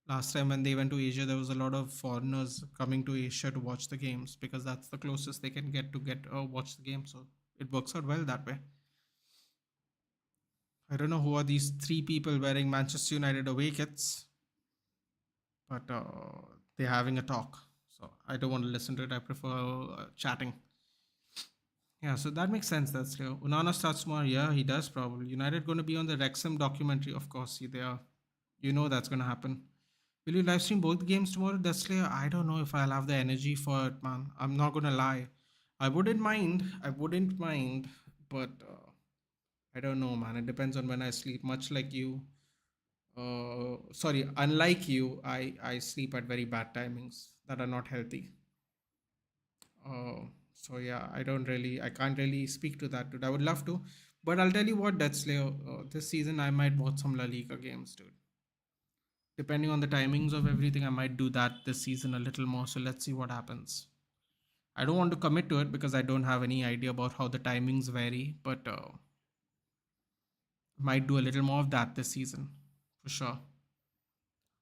last time when they went to Asia, there was a lot of foreigners coming to Asia to watch the games because that's the closest they can get to watch the game. So it works out well that way. I don't know who are these three people wearing Manchester United away kits, but they're having a talk. So I don't want to listen to it. I prefer chatting. Yeah, so that makes sense. That's clear. Unana starts tomorrow. Yeah, he does probably. United going to be on the Wrexham documentary. Of course, they are. You know that's going to happen. Will you live stream both games tomorrow? That's clear. I don't know if I'll have the energy for it, man. I'm not going to lie. I wouldn't mind. I wouldn't mind. But I don't know, man. It depends on when I sleep. Much like you. Sorry, unlike you, I sleep at very bad timings that are not healthy. So yeah, I can't really speak to that, dude. I would love to, but I'll tell you what, Deathslayer, this season I might watch some La Liga games, dude. Depending on the timings of everything, I might do that this season a little more. So let's see what happens. I don't want to commit to it because I don't have any idea about how the timings vary, but might do a little more of that this season for sure.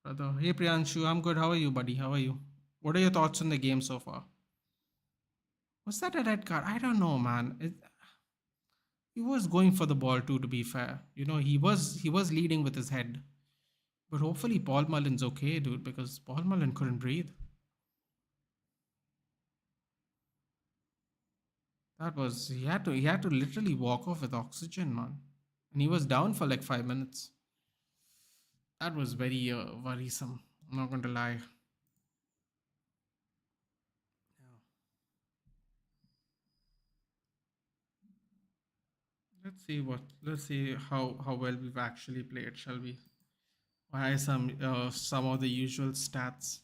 Brother, hey Priyanshu, I'm good. How are you, buddy? How are you? What are your thoughts on the game so far? Was that a red card? I don't know, man. He was going for the ball too, to be fair. You know, he was leading with his head. But hopefully Paul Mullen's okay, dude, because Paul Mullen couldn't breathe. That was he had to literally walk off with oxygen, man. And he was down for like 5 minutes. That was very worrisome. I'm not going to lie. Yeah. Let's see how well we've actually played, shall we? Why some of the usual stats.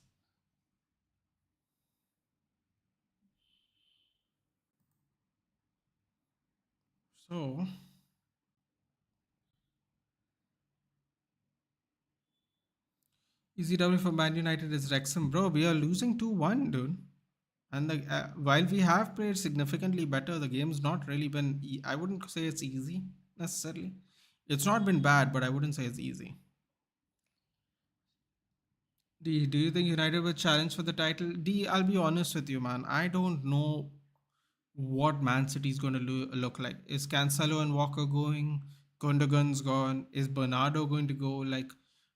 So ECW for Man United is Wrexham, bro. We are losing 2-1, dude. And while we have played significantly better, the game's not really been. I wouldn't say it's easy necessarily. It's not been bad, but I wouldn't say it's easy. Do you think United will challenge for the title? I'll be honest with you, man. I don't know what Man City is going to look like. Is Cancelo and Walker going? Gundogan's gone. Is Bernardo going to go? Like,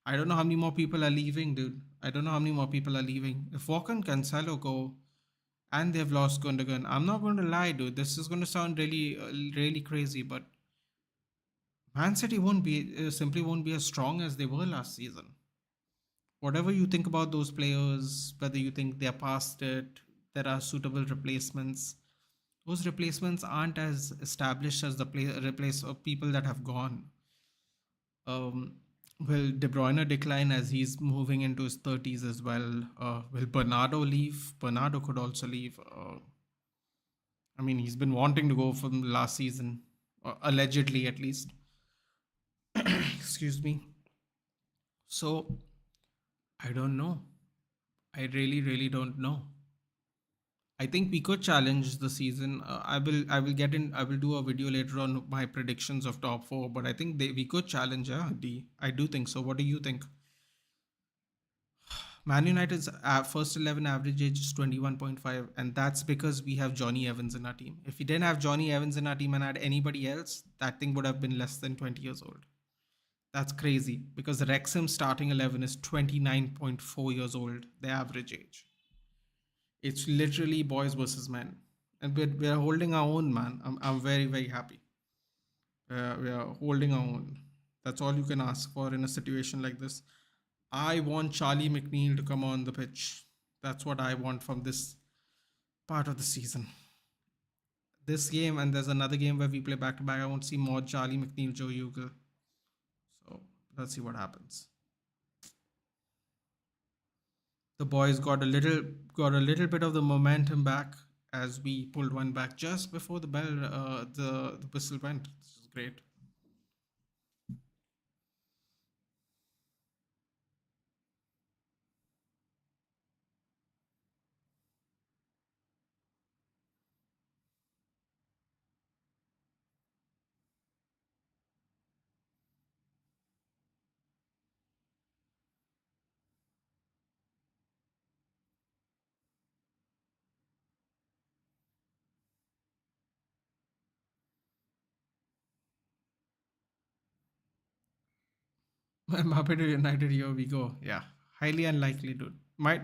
I don't know how many more people are leaving, dude. I don't know how many more people are leaving. If Walker and Cancelo go, and they've lost Gundogan, I'm not going to lie, dude. This is going to sound really, really crazy, but Man City won't be simply won't be as strong as they were last season. Whatever you think about those players, whether you think they're past it, there are suitable replacements. Those replacements aren't as established as the replace of people that have gone. Will De Bruyne decline as he's moving into his 30s as well? Will Bernardo leave? Bernardo could also leave. I mean, he's been wanting to go from last season, allegedly at least. Excuse me. So I don't know. I really, really don't know. I think we could challenge the season. I will do a video later on my predictions of top four. But I think we could challenge. D. I do think so. What do you think? Man United's first 11 average age is 21.5, and that's because we have Johnny Evans in our team. If we didn't have Johnny Evans in our team and had anybody else, that thing would have been less than 20 years old. That's crazy because Wrexham starting 11 is 29.4 years old, the average age. It's literally boys versus men. And we're holding our own, man. I'm very, very happy. We are holding our own. That's all you can ask for in a situation like this. I want Charlie McNeil to come on the pitch. That's what I want from this part of the season. This game, and there's another game where we play back to back. I want to see Maud, Charlie McNeil, Joe Ugal. So let's see what happens. The boys got a little bit of the momentum back as we pulled one back just before the bell, the whistle went. This is great. Mbappe to United, here we go. Yeah, highly unlikely, dude. Might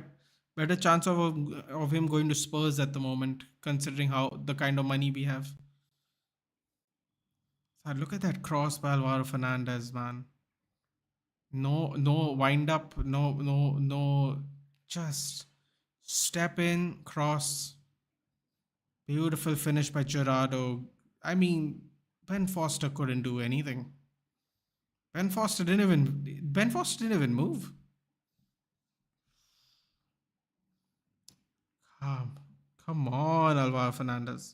better chance of him going to Spurs at the moment, considering how the kind of money we have. So look at that cross by Alvaro Fernandez, man. No, no wind up, no. Just step in, cross. Beautiful finish by Gerardo. I mean, Ben Foster couldn't do anything. Ben Foster didn't even move. Come on, Alvaro Fernandez.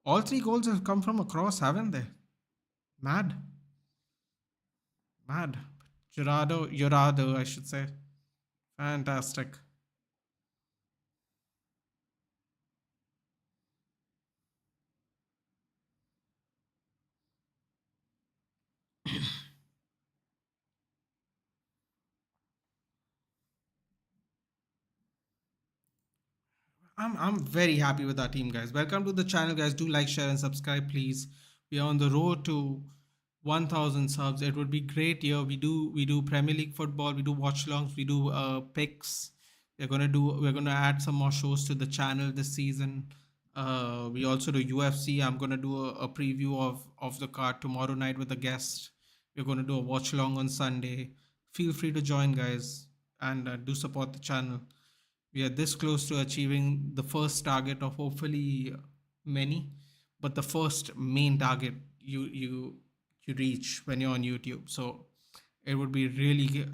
All three goals have come from a cross, haven't they? Mad. Mad. Gerardo, I should say. Fantastic. I'm very happy with our team, guys. Welcome to the channel, guys. Do like, share, and subscribe, please. We are on the road to 1,000 subs. It would be great here. We do Premier League football. We do watchalongs. We do picks. We're gonna add some more shows to the channel this season. We also do UFC. I'm gonna do a preview of the card tomorrow night with a guest. We're gonna do a watch along on Sunday. Feel free to join, guys, and do support the channel. We are this close to achieving the first target of hopefully many, but the first main target you reach when you're on YouTube. So it would be really,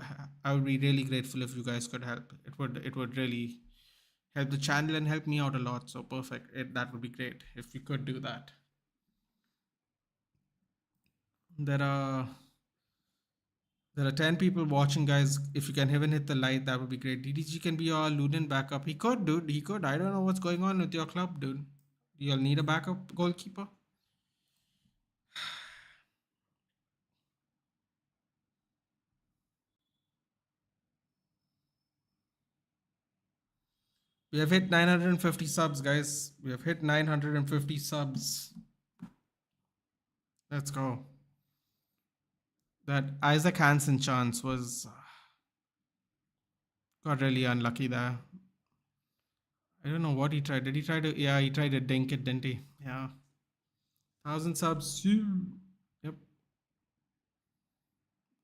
I would be really grateful if you guys could help. It would really help the channel and help me out a lot. So perfect. That would be great if we could do that. There are 10 people watching, guys. If you can even hit the like, that would be great. DDG can be your Luden backup. He could, dude. He could. I don't know what's going on with your club, dude. You'll need a backup goalkeeper. We have hit 950 subs, guys. We have hit 950 subs. Let's go. That Isaac Hansen chance got really unlucky there. I don't know what he tried. Did he try to? Yeah, he tried to dink it, didn't he? Yeah. 1,000 subs. Yep.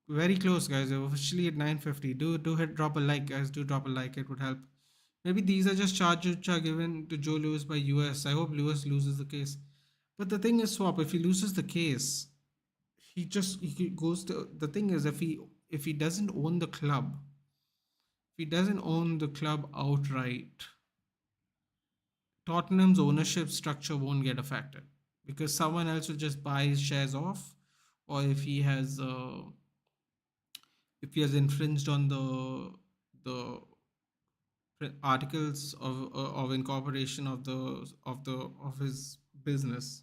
Very close, guys. We're officially at 950. Do hit drop a like, guys. Do drop a like. It would help. Maybe these are just charges which are given to Joe Lewis by US. I hope Lewis loses the case. But the thing is, Swap, if he loses the case, he goes to the thing is if he doesn't own the club, if he doesn't own the club outright, Tottenham's ownership structure won't get affected because someone else will just buy his shares off, or if he has infringed on the articles of incorporation of his business,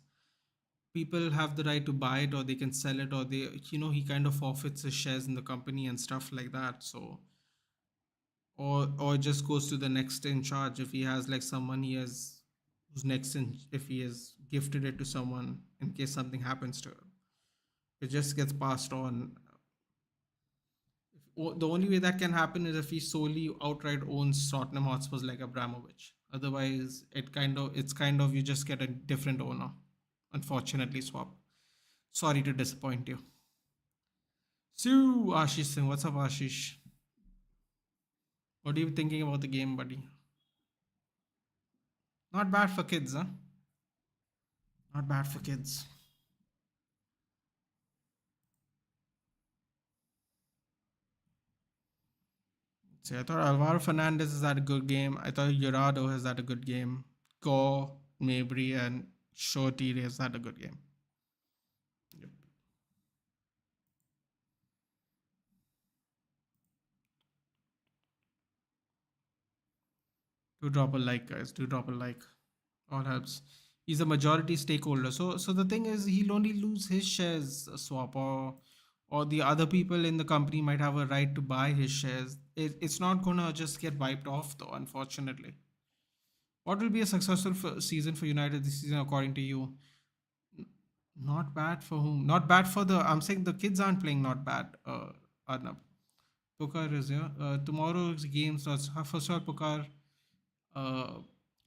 people have the right to buy it, or they can sell it, or he kind of forfeits his shares in the company and stuff like that. So or just goes to the next in charge if he has like someone who's next in, if he has gifted it to someone in case something happens to him, it just gets passed on. The only way that can happen is if he solely outright owns Tottenham Hotspurs like Abramovich. Otherwise, it's kind of you just get a different owner. Unfortunately, Swap. Sorry to disappoint you. Sue Ashish Singh, what's up, Ashish? What are you thinking about the game, buddy? Not bad for kids, huh? Not bad for kids. See, I thought Alvaro Fernandez has had a good game. I thought Jurado has had a good game. Go, Mabry, and Shorty has had a good game. Yep. Do drop a like, guys. Do drop a like. All helps. He's a majority stakeholder. So the thing is, he'll only lose his shares swap, or the other people in the company might have a right to buy his shares. It's not gonna just get wiped off, though. Unfortunately, what will be a successful season for United this season, according to you? Not bad for whom? Not bad for the. I'm saying the kids aren't playing not bad. Arnab. Pukar is here. Tomorrow's game starts. First of all, Pukar, uh,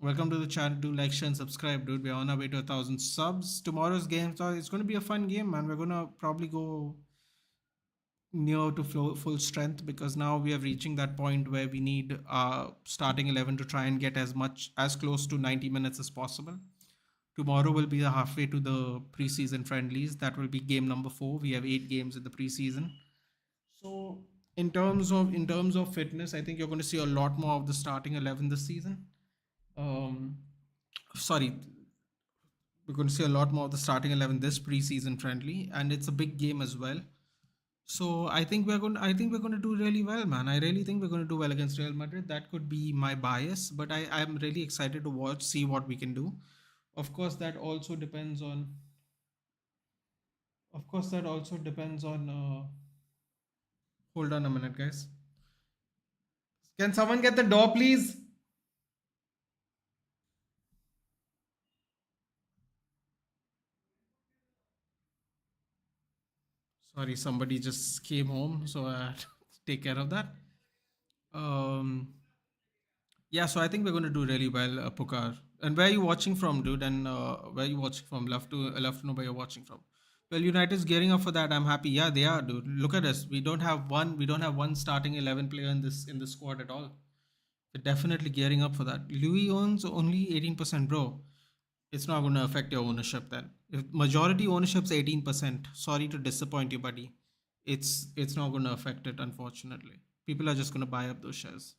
welcome to the channel. Do like, share, and subscribe, dude. We're on our way to 1,000 subs. Tomorrow's game, so it's going to be a fun game, man. We're gonna probably go near to full strength because now we are reaching that point where we need starting 11 to try and get as close to 90 minutes as possible. Tomorrow will be the halfway to the preseason friendlies. That will be game number 4. We have 8 games in the preseason. So in terms of fitness, I think you're going to see a lot more of the starting 11 this season. Um, sorry, we're going to see a lot more of the starting 11 this preseason friendly, and it's a big game as well. So I think we're going to do really well, man. I really think we're going to do well against Real Madrid. That could be my bias, but I'm really excited to see what we can do. Of course, that also depends on. Of course, that also depends on. Hold on a minute, guys. Can someone get the door, please? Sorry, somebody just came home, so I had to take care of that. Um, yeah, so I think we're going to do really well, Pukar. And where are you watching from, dude? And where are you watching from? Love to know where you're watching from. Well, United's gearing up for that. I'm happy. Yeah, they are, dude. Look at us. We don't have one. We don't have one starting 11 player in this squad at all. We're definitely gearing up for that. Louis owns only 18%, bro. It's not going to affect your ownership then. If majority ownership's 18%, sorry to disappoint you, buddy. It's not going to affect it, unfortunately. People are just going to buy up those shares.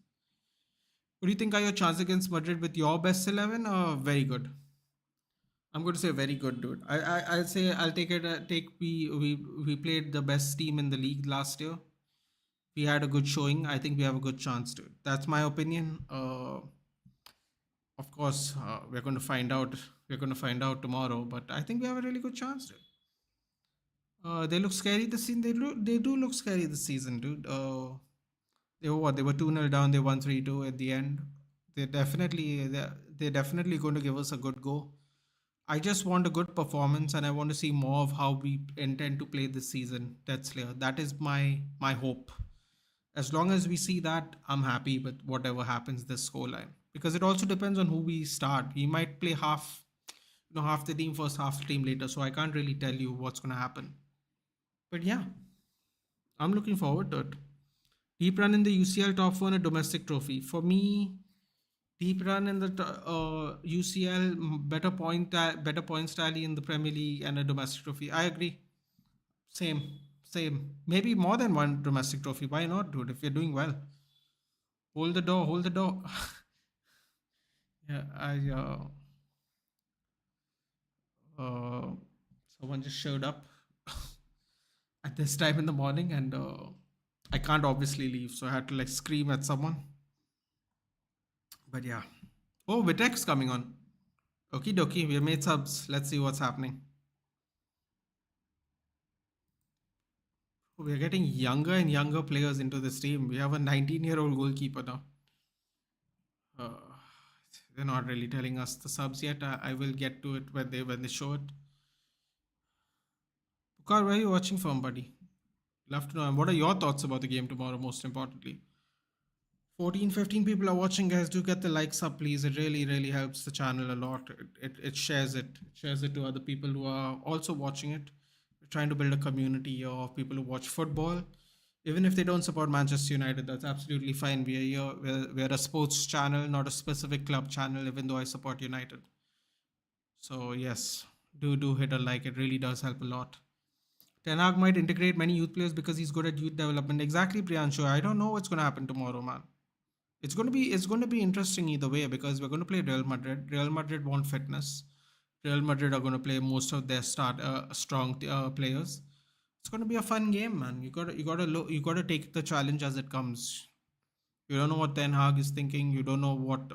What do you think are your chances against Madrid with your best 11? Very good. I'm going to say very good, dude. I'll say I'll take it. We played the best team in the league last year. We had a good showing. I think we have a good chance, dude. That's my opinion. Of course, we're going to find out. We're going to find out tomorrow, but I think we have a really good chance, dude. They look scary this season. They do look scary this season, dude. They were what? They were 2-0 down. They won 3-2 at the end. They're definitely going to give us a good go. I just want a good performance, and I want to see more of how we intend to play this season. That's clear. That is my hope. As long as we see that, I'm happy with whatever happens this scoreline. Because it also depends on who we start. We might play half the team first, half the team later. So I can't really tell you what's going to happen. But yeah, I'm looking forward to it. Deep run in the UCL top four and a domestic trophy. For me, deep run in the UCL, better points tally in the Premier League, and a domestic trophy. I agree. Same. Maybe more than one domestic trophy. Why not, dude? If you're doing well, hold the door. Hold the door. Yeah, uh, someone just showed up at this time in the morning, and I can't obviously leave, so I had to like scream at someone. But yeah. Oh, Vitek's coming on. Okie dokie, we have made subs. Let's see what's happening. We're getting younger and younger players into this team. We have a 19-year-old goalkeeper now. Uh, they're not really telling us the subs yet. I will get to it when they show it. Pukar, where are you watching from, buddy? Love to know. And what are your thoughts about the game tomorrow, most importantly? 14, 15 people are watching, guys. Do get the likes up, please. It really helps the channel a lot. It shares it. It shares it to other people who are also watching it. We're trying to build a community of people who watch football. Even if they don't support Manchester United, that's absolutely fine. We are here. We're a sports channel, not a specific club channel. Even though I support United, so yes, do hit a like. It really does help a lot. Ten Hag might integrate many youth players because he's good at youth development. Exactly, Priyanshu. I don't know what's going to happen tomorrow, man. It's going to be interesting either way because we're going to play Real Madrid. Real Madrid want fitness. Real Madrid are going to play most of their start strong players. It's going to be a fun game, man. You got to take the challenge as it comes. You don't know what Ten Hag is thinking. You don't know what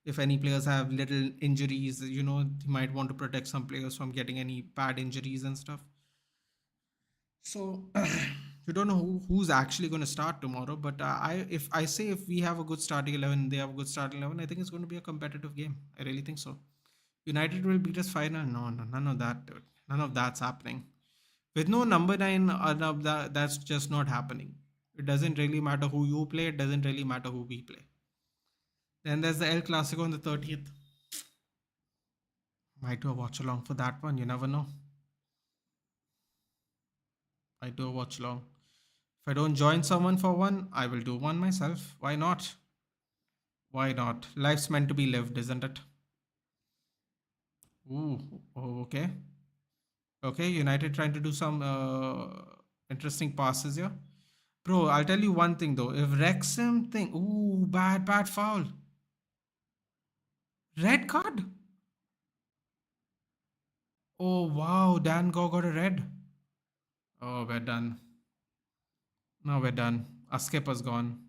if any players have little injuries. He might want to protect some players from getting any bad injuries and stuff. So you don't know who's actually going to start tomorrow. But if we have a good starting 11, they have a good starting 11. I think it's going to be a competitive game. I really think so. United will beat us final. No, no, none of that, dude. None of that's happening. With no number nine, that's just not happening. It doesn't really matter who you play. It doesn't really matter who we play. Then there's the El Clasico on the 30th. Might do a watch along for that one. You never know. I do a watch along. If I don't join someone for one, I will do one myself. Why not? Why not? Life's meant to be lived, isn't it? Ooh, okay. Okay, United trying to do some interesting passes here. Bro, I'll tell you one thing though. If Wrexham thing, ooh, bad foul. Red card? Oh wow, Dan Go got a red. Oh, we're done. Now we're done. Our skipper's gone.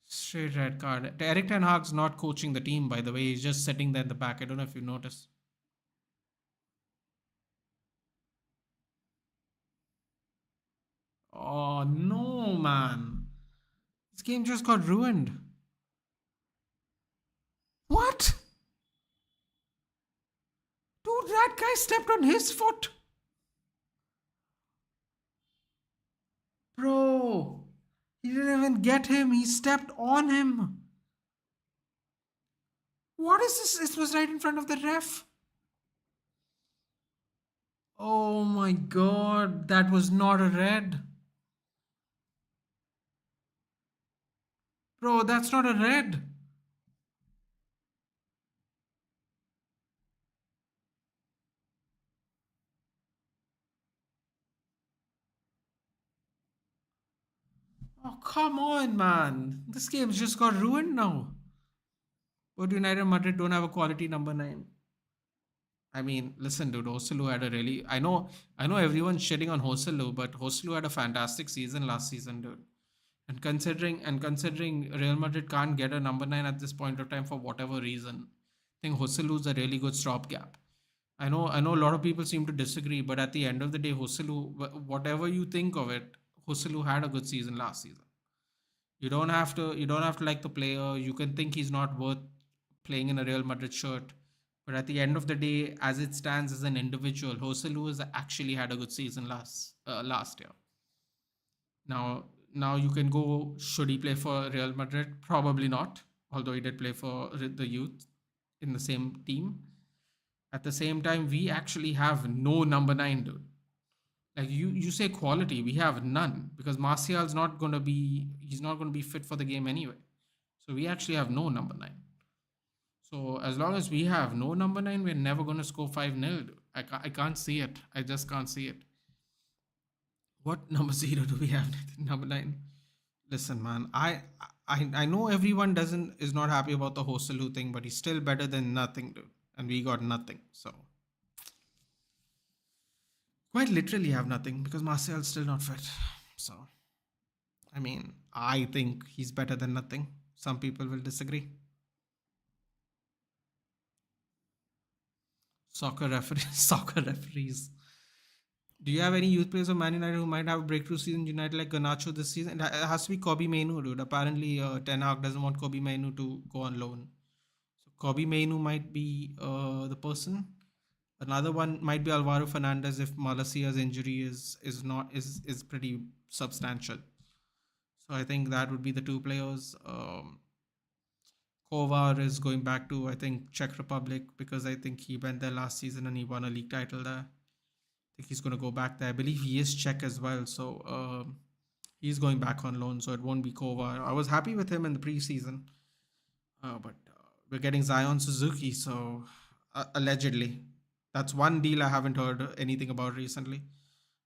Straight red card. Eric Ten Hag's not coaching the team, by the way. He's just sitting there in the back. I don't know if you noticed. Oh no, man. This game just got ruined. What? Dude, that guy stepped on his foot. Bro, he didn't even get him. He stepped on him. What is this? This was right in front of the ref. Oh my god, that was not a red. Bro, that's not a red. Oh, come on, man. This game's just got ruined now. But United Madrid don't have a quality number 9. I mean, listen, dude, Hoselu had a really. I know everyone's shitting on Hoselu, but Hoselu had a fantastic season last season, dude. And considering Real Madrid can't get a number 9 at this point of time for whatever reason, I think Hoselu's a really good stopgap. I know a lot of people seem to disagree, but at the end of the day, whatever you think of it, Hoselu had a good season last season. You don't have to like the player. You can think he's not worth playing in a Real Madrid shirt. But at the end of the day, as it stands as an individual, Hoselu has actually had a good season last year. Now you can go. Should he play for Real Madrid? Probably not. Although he did play for the youth in the same team. At the same time, we actually have no number 9, dude. Like you say quality, we have none because Martial's not gonna be he's not gonna be fit for the game anyway. So we actually have no number 9. So as long as we have no number 9, we're never gonna score 5-0. I can't see it. I just can't see it. What number 0 do we have? Number 9. Listen, man. I know everyone doesn't is not happy about the Hoselu thing, but he's still better than nothing, dude. And we got nothing. So quite literally have nothing because Martial's still not fit. So I mean, I think he's better than nothing. Some people will disagree. Soccer referees. Soccer referees. Do you have any youth players of Man United who might have a breakthrough season United like Garnacho this season? It has to be Kobe Mainu, dude. Apparently, Ten Hag doesn't want Kobe Mainu to go on loan. So Kobe Mainu might be the person. Another one might be Alvaro Fernandez if Malasia's injury is pretty substantial. So I think that would be the two players. Kovar is going back to, I think, Czech Republic because I think he went there last season and he won a league title there. I think he's going to go back there. I believe he is Czech as well. So he's going back on loan. So it won't be Kovar. I was happy with him in the preseason. But we're getting Zion Suzuki. So allegedly. That's one deal I haven't heard anything about recently.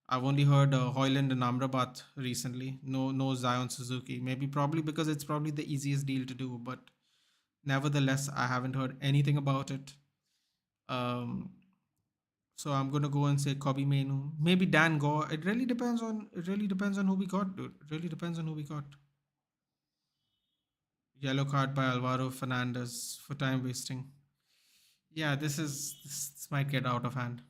I've only heard Hoyland and Amrabat recently. No Zion Suzuki. Maybe probably because it's probably the easiest deal to do. But nevertheless, I haven't heard anything about it. So I'm gonna go and say Kobe Mainu. Maybe Dan Gore. It really depends on who we got, dude. It really depends on who we got. Yellow card by Alvaro Fernandez for time wasting. Yeah, this might get out of hand.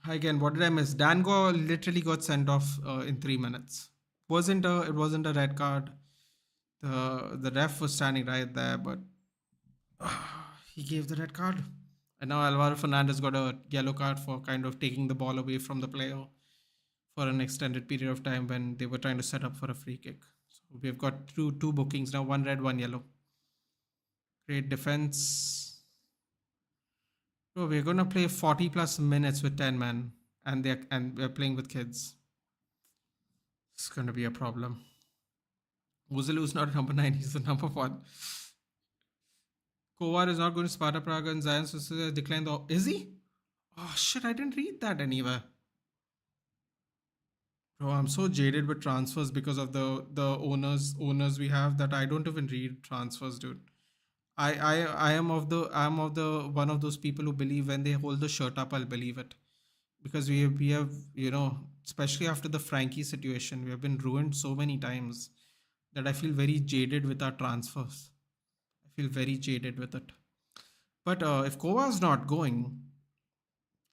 Hi again, what did I miss? Dango literally got sent off in 3 minutes. It wasn't a red card. The ref was standing right there, but he gave the red card. And now Alvaro Fernandez got a yellow card for kind of taking the ball away from the player for an extended period of time when they were trying to set up for a free kick. So we've got two bookings now, one red, one yellow. Great defense. Bro, we're gonna play 40 plus minutes with 10 men, and we're playing with kids. It's gonna be a problem. Uzilu's not number 9, he's the number 1. Kovar is not going to Sparta Praga and Zion Suzuki declined the. Is he? Oh shit, I didn't read that anywhere. Bro, I'm so jaded with transfers because of the owners we have that I don't even read transfers, dude. I am of the one of those people who believe when they hold the shirt up, I'll believe it. Because we have especially after the Frankie situation, we have been ruined so many times that I feel very jaded with our transfers. I feel very jaded with it. But if Kova's not going,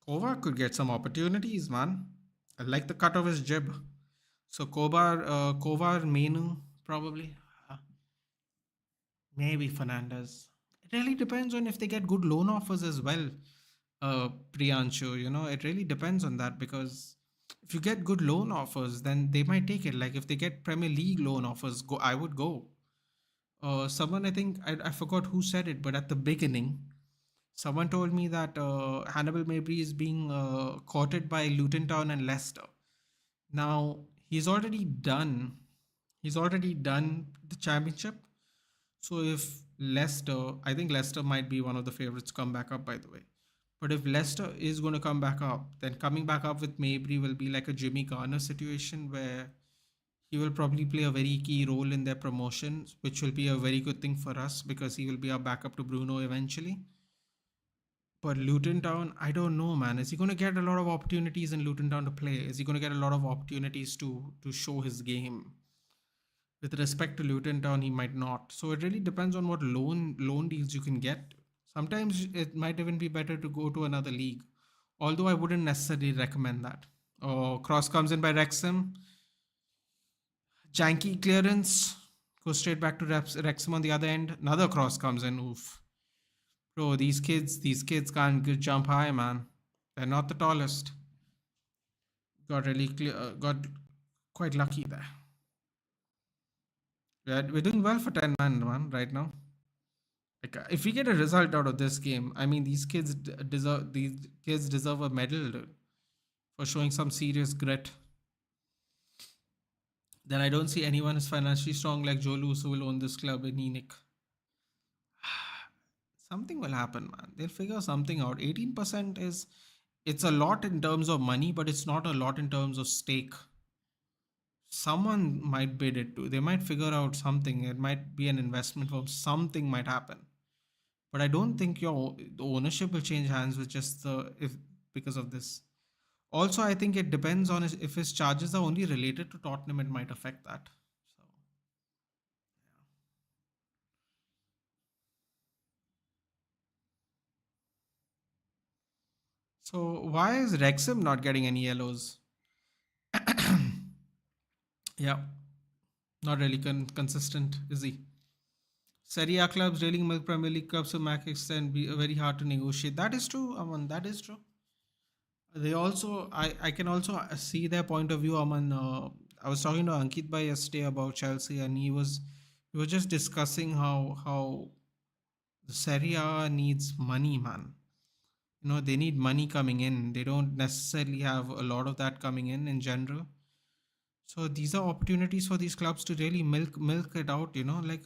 Kova could get some opportunities, man. I like the cut of his jib. So Kovar Menu probably. Maybe Fernandez. It really depends on if they get good loan offers as well. Priyanshu, it really depends on that because if you get good loan offers, then they might take it. Like if they get Premier League loan offers, I would go. Someone, I think, I forgot who said it, but at the beginning, someone told me that Hannibal Mabry is being courted by Luton Town and Leicester. Now, he's already done the championship. So if I think Leicester might be one of the favorites to come back up, by the way. But if Leicester is going to come back up, then coming back up with Mabry will be like a Jimmy Garner situation where he will probably play a very key role in their promotion, which will be a very good thing for us because he will be our backup to Bruno eventually. But Luton Town, I don't know, man. Is he going to get a lot of opportunities in Luton Town to play? Is he going to get a lot of opportunities to show his game? With respect to Luton Town, he might not. So it really depends on what loan deals you can get. Sometimes it might even be better to go to another league. Although I wouldn't necessarily recommend that. Oh, cross comes in by Wrexham. Janky clearance. Goes straight back to Wrexham on the other end. Another cross comes in. Oof. Bro, these kids can't jump high, man. They're not the tallest. Got quite lucky there. We're doing well for 10 man right now. Like if we get a result out of this game, I mean these kids deserve a medal, dude, for showing some serious grit. Then I don't see anyone as financially strong like Joe Lewis who will own this club in ENIC. Something will happen, man. They'll figure something out. 18% it's a lot in terms of money, but it's not a lot in terms of stake. Someone might bid it too. They might figure out something. It might be an investment firm. Something might happen. But I don't think the ownership will change hands with just because of this. Also, I think it depends on if his charges are only related to Tottenham, it might affect that. So, yeah. So why is Wrexham not getting any yellows? Yeah, not really consistent, is he? Serie A clubs railing milk Premier League clubs to max extent be very hard to negotiate. That is true, Aman. That is true. They also, I can also see their point of view. Aman, I was talking to Ankit Bhai yesterday about Chelsea, and he was just discussing how the Serie A needs money, man. They need money coming in. They don't necessarily have a lot of that coming in general. So these are opportunities for these clubs to really milk it out. Like,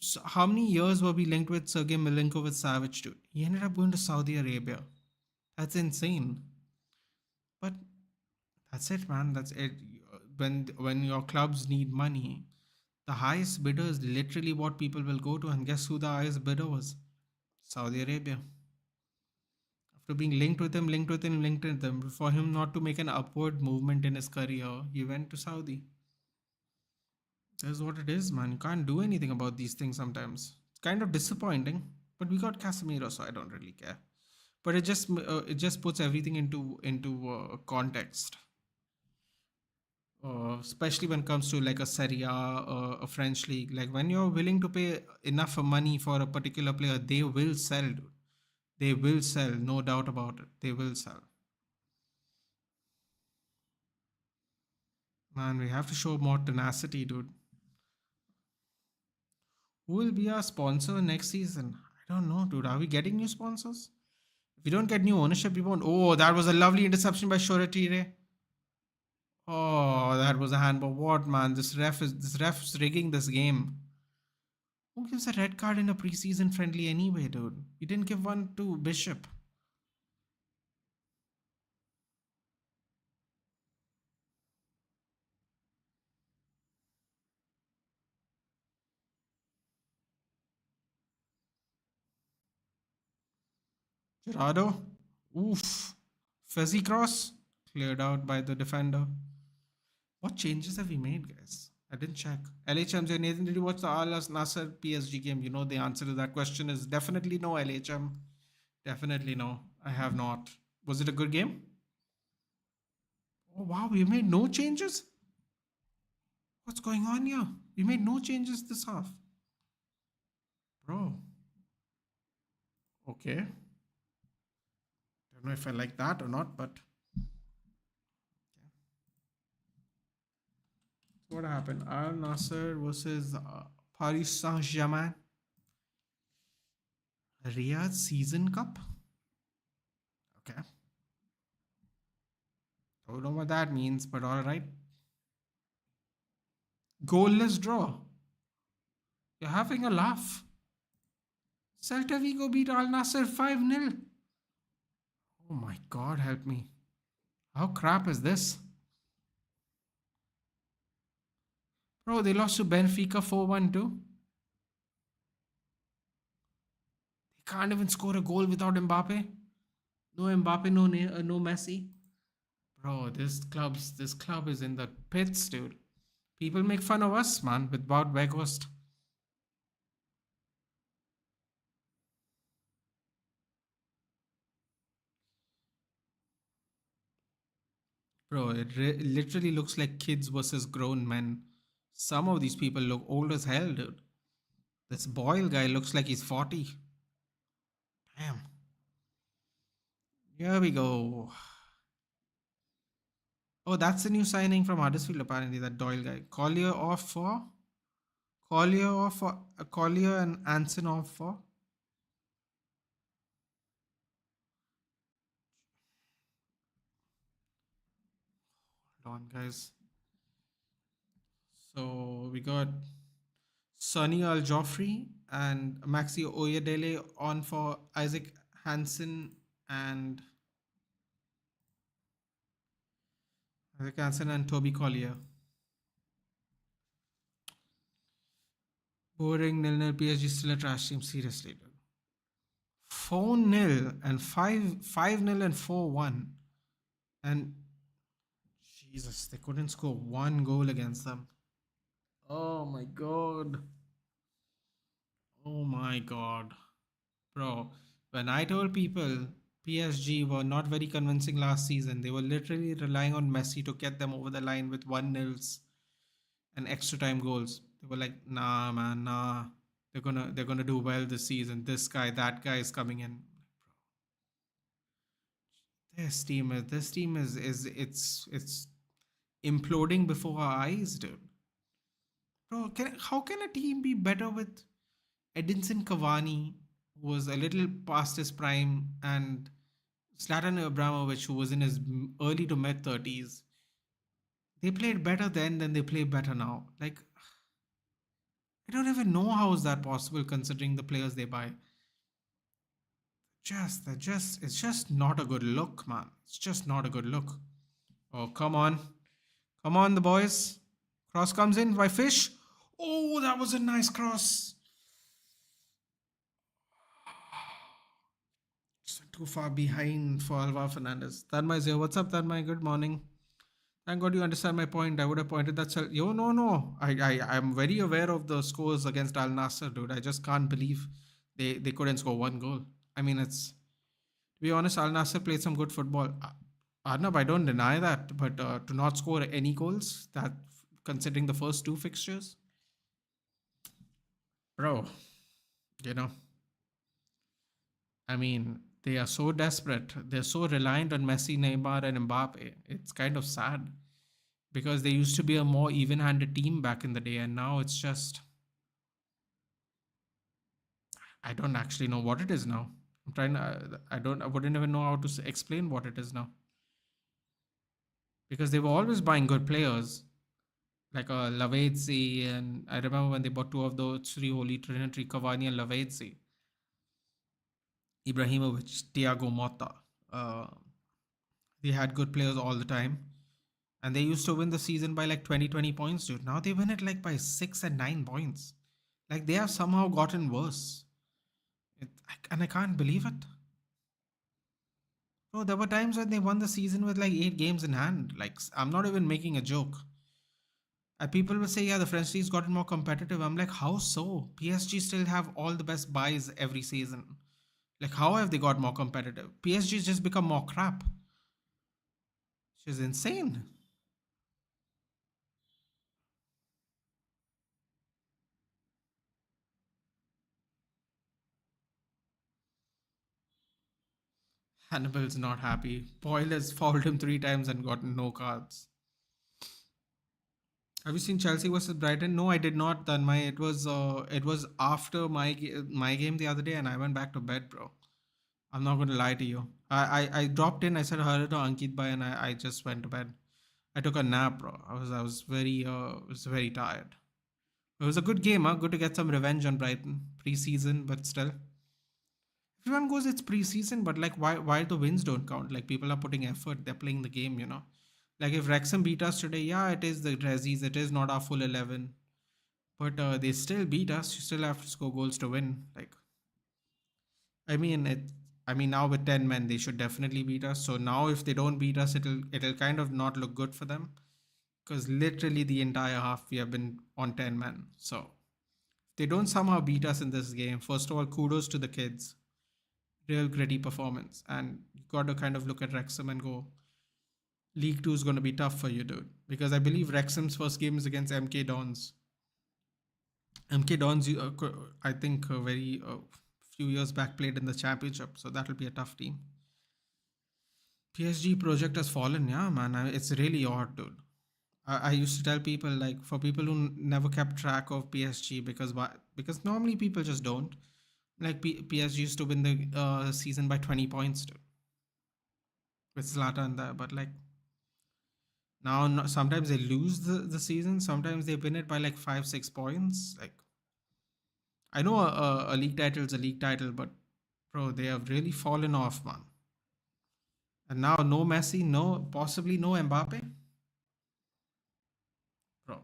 so how many years were we linked with Sergei Milinkovic Savic? Dude, he ended up going to Saudi Arabia. That's insane. But that's it, man. That's it. When your clubs need money, the highest bidder is literally what people will go to. And guess who the highest bidder was? Saudi Arabia. After being linked with him, for him not to make an upward movement in his career, he went to Saudi. That's what it is, man. You can't do anything about these things sometimes. It's kind of disappointing, but we got Casemiro, so I don't really care. But it just puts everything into context. Especially when it comes to like a Serie A, a French league. Like when you're willing to pay enough money for a particular player, they will sell, dude. They will sell, no doubt about it. They will sell. Man, we have to show more tenacity, dude. Who will be our sponsor next season? I don't know, dude. Are we getting new sponsors? If we don't get new ownership, we won't. Oh, that was a lovely interception by Shoretire. Oh, that was a handball. What, man? This ref's rigging this game. Who gives a red card in a preseason friendly anyway, dude? You didn't give one to Bishop. Gerardo. Oof. Fuzzy cross. Cleared out by the defender. What changes have we made, guys? I didn't check. LHM, Nathan, did you watch the Al Nasser PSG game? The answer to that question is definitely no, LHM. Definitely no. I have not. Was it a good game? Oh, wow. We made no changes? What's going on here? We made no changes this half. Bro. Okay. Don't know if I like that or not, but what happened? Al Nasser versus Paris Saint Germain. Riyadh Season Cup. Okay. Don't know what that means, but all right. Goalless draw. You're having a laugh. Celta Vigo beat Al Nasser 5-0. Oh my god, help me. How crap is this? Bro, they lost to Benfica 4-1 too. They can't even score a goal without Mbappe. No Mbappe, no Messi. Bro, this club is in the pits, dude. People make fun of us, man, with Wout Weghorst. Bro, it literally looks like kids versus grown men. Some of these people look old as hell, dude. This Boyle guy looks like he's 40. Damn. Here we go. Oh, that's the new signing from Huddersfield, apparently, that Doyle guy. Collier off for? Collier and Anson off for? Hold on, guys. So we got Sonny Al Joffrey and Maxi Oyedele on for Isaac Hansen and Toby Collier. Boring 0-0 PSG still a trash team, seriously, dude. 4-0 and 5-0 and 4-1. And Jesus, they couldn't score one goal against them. Oh my god. Oh my god. Bro, when I told people PSG were not very convincing last season, they were literally relying on Messi to get them over the line with 1-0s and extra time goals. They were like, nah, man, nah. they're gonna do well this season. This guy, that guy is coming in. This team is it's imploding before our eyes, dude. Bro, how can a team be better with Edinson Cavani, who was a little past his prime, and Zlatan Ibrahimovic, who was in his early to mid 30s? They played better then than they play better now. Like, I don't even know how is that possible considering the players they buy. It's just not a good look, man. It's just not a good look. Oh, come on. Come on, the boys. Cross comes in by Fish. Oh, that was a nice cross. Just too far behind for Alva Fernandez. Tanmay is here. What's up, Tanmay? Good morning. Thank God you understand my point. I would have pointed that. Yo, no. I'm very aware of the scores against Al Nassr, dude. I just can't believe they couldn't score one goal. I mean, to be honest, Al Nassr played some good football. Arnab, I don't deny that, but to not score any goals, that considering the first two fixtures, bro, you know, I mean, they are so desperate. They're so reliant on Messi, Neymar, and Mbappe. It's kind of sad because they used to be a more even-handed team back in the day, and now it's just I don't actually know what it is now. I'm trying. I wouldn't even know how to explain what it is now because they were always buying good players like Lavezzi, and I remember when they bought two of those three Holy Trinity, Cavani and Lavezzi, Ibrahimovic, Thiago Motta. Uh, they had good players all the time. And they used to win the season by like 20 points, dude. Now they win it like by 6 and 9 points. Like they have somehow gotten worse. And I can't believe it. Bro, there were times when they won the season with like 8 games in hand. Like, I'm not even making a joke. And people will say, yeah, the French league's gotten more competitive. I'm like, how so? PSG still have all the best buys every season. Like, how have they got more competitive? PSG's just become more crap. Which is insane. Hannibal's not happy. Boyle has fouled him 3 times and gotten no cards. Have you seen Chelsea versus Brighton? No, I did not. Then it was after my game the other day, and I went back to bed, bro. I'm not gonna lie to you. I dropped in. I said hello to Ankit Bhai, and I just went to bed. I took a nap, bro. I was very tired. It was a good game, huh? Good to get some revenge on Brighton pre-season, but still. Everyone goes it's pre-season, but like why the wins don't count? Like people are putting effort, they're playing the game. Like if Wrexham beat us today, yeah, it is the Rezzies, it is not our full 11, but they still beat us. You still have to score goals to win. Like I mean it. I mean now with 10 men, they should definitely beat us. So now if they don't beat us, it'll kind of not look good for them because literally the entire half we have been on 10 men. So if they don't somehow beat us in this game, first of all, kudos to the kids, real gritty performance. And you got to kind of look at Wrexham and go, League 2 is going to be tough for you, dude. Because I believe Wrexham's first game is against MK Dons. MK Dons, I think, very few years back played in the championship. So that'll be a tough team. PSG project has fallen, yeah, man. It's really odd, dude. I used to tell people, like, for people who never kept track of PSG, because normally people just don't. Like PSG used to win the season by 20 points, dude, with Zlatan there, but like now sometimes they lose the season, sometimes they win it by like 5-6 points. Like I know a league title is a league title, but bro, they have really fallen off, man. And now no Messi, possibly no Mbappe, bro.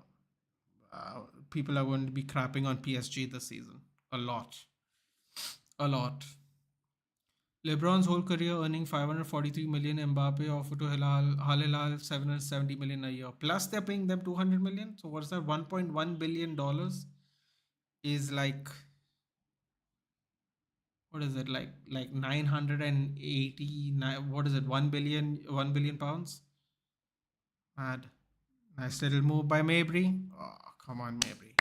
People are going to be crapping on PSG this season a lot, a lot. LeBron's whole career earning 543 million. Mbappe offered to Al Hilal 770 million a year. Plus they're paying them 200 million. So what's that? 1.1 billion dollars is like, what is it, like 980, what is it, 1 billion pounds? Mad. Nice little move by Mabry. Oh, come on, Mabry.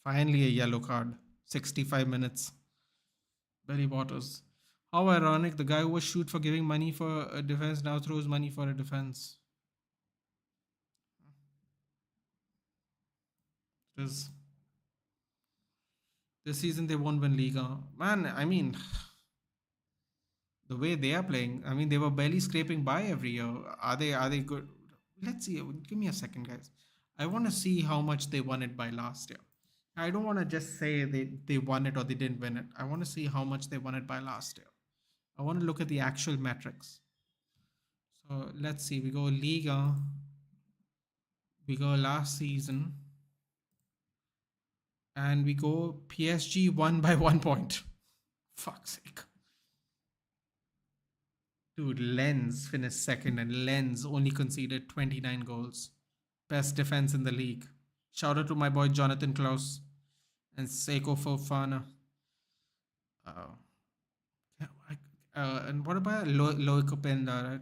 Finally, a yellow card. 65 minutes. Barry Waters. How ironic. The guy who was shoot for giving money for a defense now throws money for a defense. It is. This season they won't win Liga. Man, I mean, the way they are playing, I mean, they were barely scraping by every year. Are they good? Let's see. Give me a second, guys. I want to see how much they won it by last year. I don't want to just say they won it or they didn't win it. I want to see how much they won it by last year. I want to look at the actual metrics. So let's see. We go Liga. We go last season. And we go PSG won by 1 point. Fuck's sake. Dude, Lens finished second and Lens only conceded 29 goals. Best defense in the league. Shout out to my boy Jonathan Klaus and Seiko Fofana. And what about Loico Penda,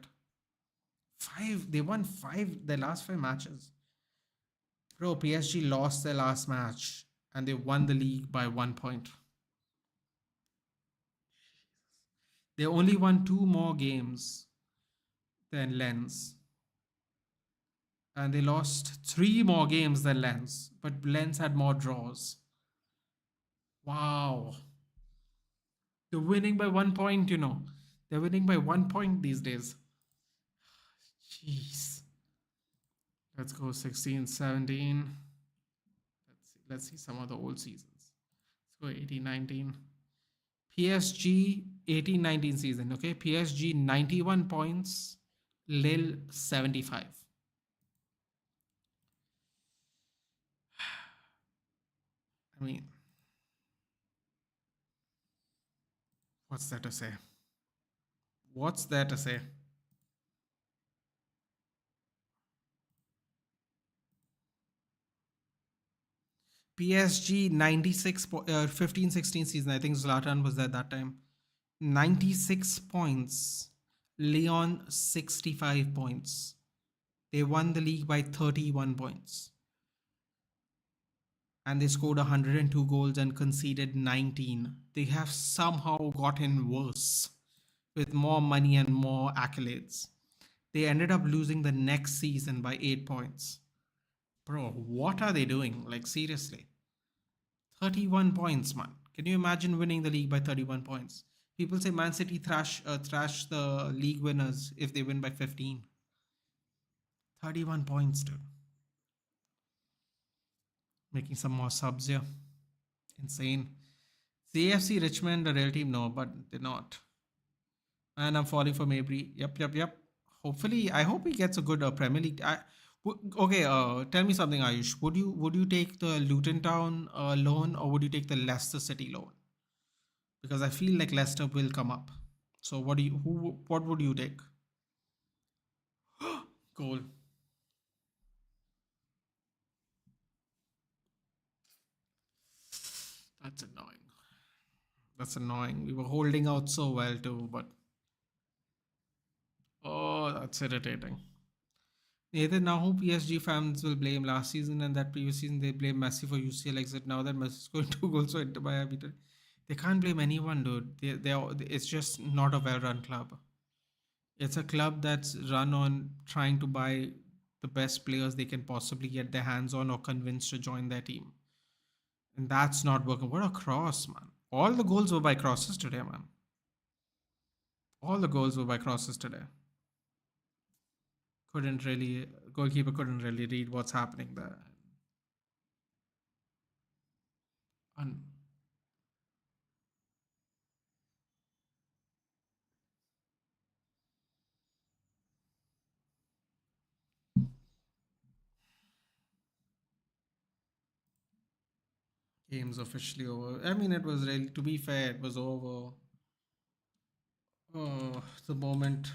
right? They won 5 their last 5 matches. Bro, PSG lost their last match and they won the league by 1 point. They only won 2 more games than Lens. And they lost 3 more games than Lens. But Lens had more draws. Wow. They're winning by 1 point, you know. They're winning by 1 point these days. Jeez. Let's go 16, 17. Let's see some of the old seasons. Let's go 18, 19. PSG 18-19 season, okay? PSG 91 points, Lille 75. I mean, what's there to say? What's there to say? PSG 96, 15-16 season. I think Zlatan was there that time. 96 points. Lyon 65 points. They won the league by 31 points. And they scored 102 goals and conceded 19. They have somehow gotten worse with more money and more accolades. They ended up losing the next season by 8 points. Bro, what are they doing? Like, seriously. 31 points, man. Can you imagine winning the league by 31 points? People say Man City thrash the league winners if they win by 15. 31 points, dude. Making some more subs here. Insane. The AFC Richmond, a real team? No, but they're not. And I'm falling for Mabry. Yep. Hopefully, I hope he gets a good Premier League. Okay, tell me something, Ayush. Would you take the Luton Town loan or would you take the Leicester City loan? Because I feel like Leicester will come up. So what would you take? Goal. That's annoying. We were holding out so well too, but oh, that's irritating. Either now who PSG fans will blame last season and that previous season they blame Messi for UCL exit. Now that Messi scored 2 goals for Inter Miami, they can't blame anyone, dude. It's just not a well-run club. It's a club that's run on trying to buy the best players they can possibly get their hands on or convince to join their team. And that's not working. What a cross, man. All the goals were by crosses today, man. All the goals were by crosses today. Goalkeeper couldn't really read what's happening there. Game's officially over. I mean, it was really, to be fair, it was over. Oh, the moment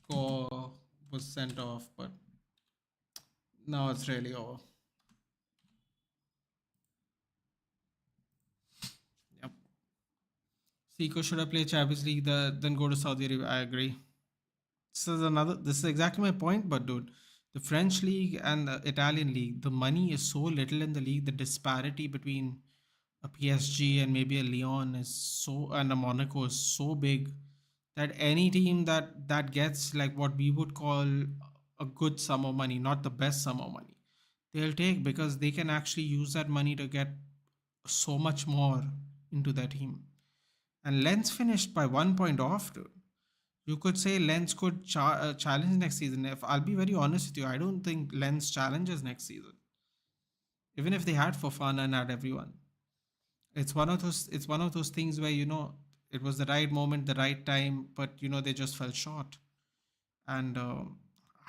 Gore was sent off, but now it's really over. Yep. Seiko should have played Champions League, then go to Saudi Arabia. I agree. This is exactly my point, but dude, the French league and the Italian league, the money is so little in the league, the disparity between a PSG and maybe a Lyon is so, and a Monaco is so big that any team that gets like what we would call a good sum of money, not the best sum of money, they'll take, because they can actually use that money to get so much more into their team. And Lens finished by 1 point off, dude. You could say Lens could challenge next season. If I'll be very honest with you, I don't think Lens challenges next season. Even if they had Fofana and had everyone, it's one of those things where it was the right moment, the right time, but they just fell short. And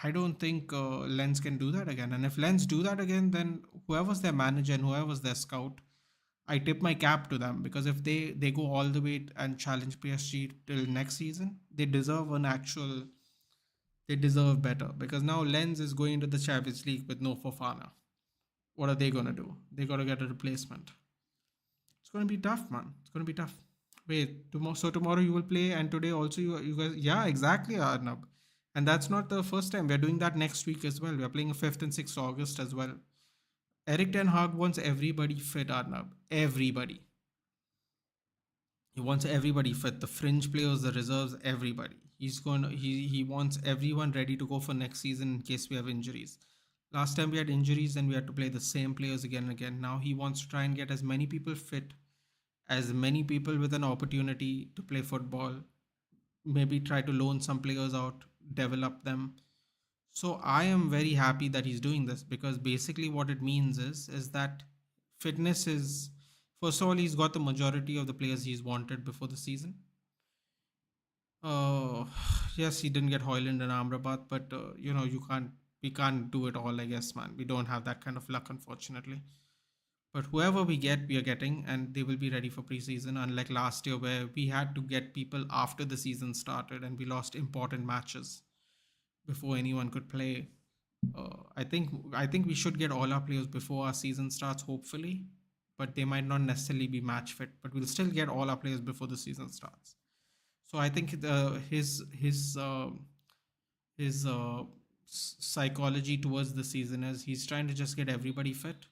I don't think Lens can do that again. And if Lens do that again, then whoever's their manager and whoever's their scout, I tip my cap to them, because if they go all the way and challenge PSG till next season, they deserve better, because now Lens is going to the Champions League with no Fofana. What are they gonna do? They gotta get a replacement. It's gonna be tough, man. It's gonna be tough. Wait, tomorrow? So tomorrow you will play, and today also you guys. Yeah, exactly, Arnab. And that's not the first time. We're doing that next week as well. We're playing 5th and 6th August as well. Eric Ten Hag wants everybody fit, Arnab. Everybody. He wants everybody fit. The fringe players, the reserves, everybody. He wants everyone ready to go for next season in case we have injuries. Last time we had injuries and we had to play the same players again and again. Now he wants to try and get as many people fit, as many people with an opportunity to play football. Maybe try to loan some players out, develop them. So I am very happy that he's doing this, because basically what it means is that fitness is, first of all, he's got the majority of the players he's wanted before the season. Uh, yes, he didn't get Hoyland and Amrabat, but we can't do it all, I guess, man. We don't have that kind of luck, unfortunately. But whoever we get, we are getting, and they will be ready for preseason. Unlike last year, where we had to get people after the season started, and we lost important matches before anyone could play. I think we should get all our players before our season starts, hopefully. But they might not necessarily be match fit. But we'll still get all our players before the season starts. So I think his psychology towards the season is he's trying to just get everybody fit,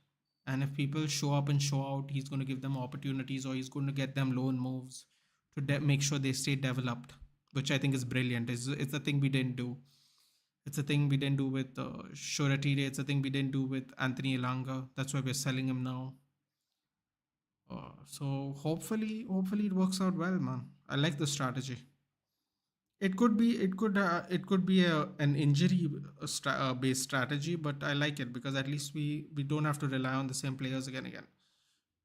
and if people show up and show out, he's going to give them opportunities, or he's going to get them loan moves to make sure they stay developed, which I think is brilliant. It's the thing we didn't do. It's a thing we didn't do with Shoretire. It's a thing we didn't do with Anthony Elanga. That's why we're selling him now. So hopefully it works out well, man. I like the strategy. It could be an injury based strategy, but I like it, because at least we don't have to rely on the same players again and again.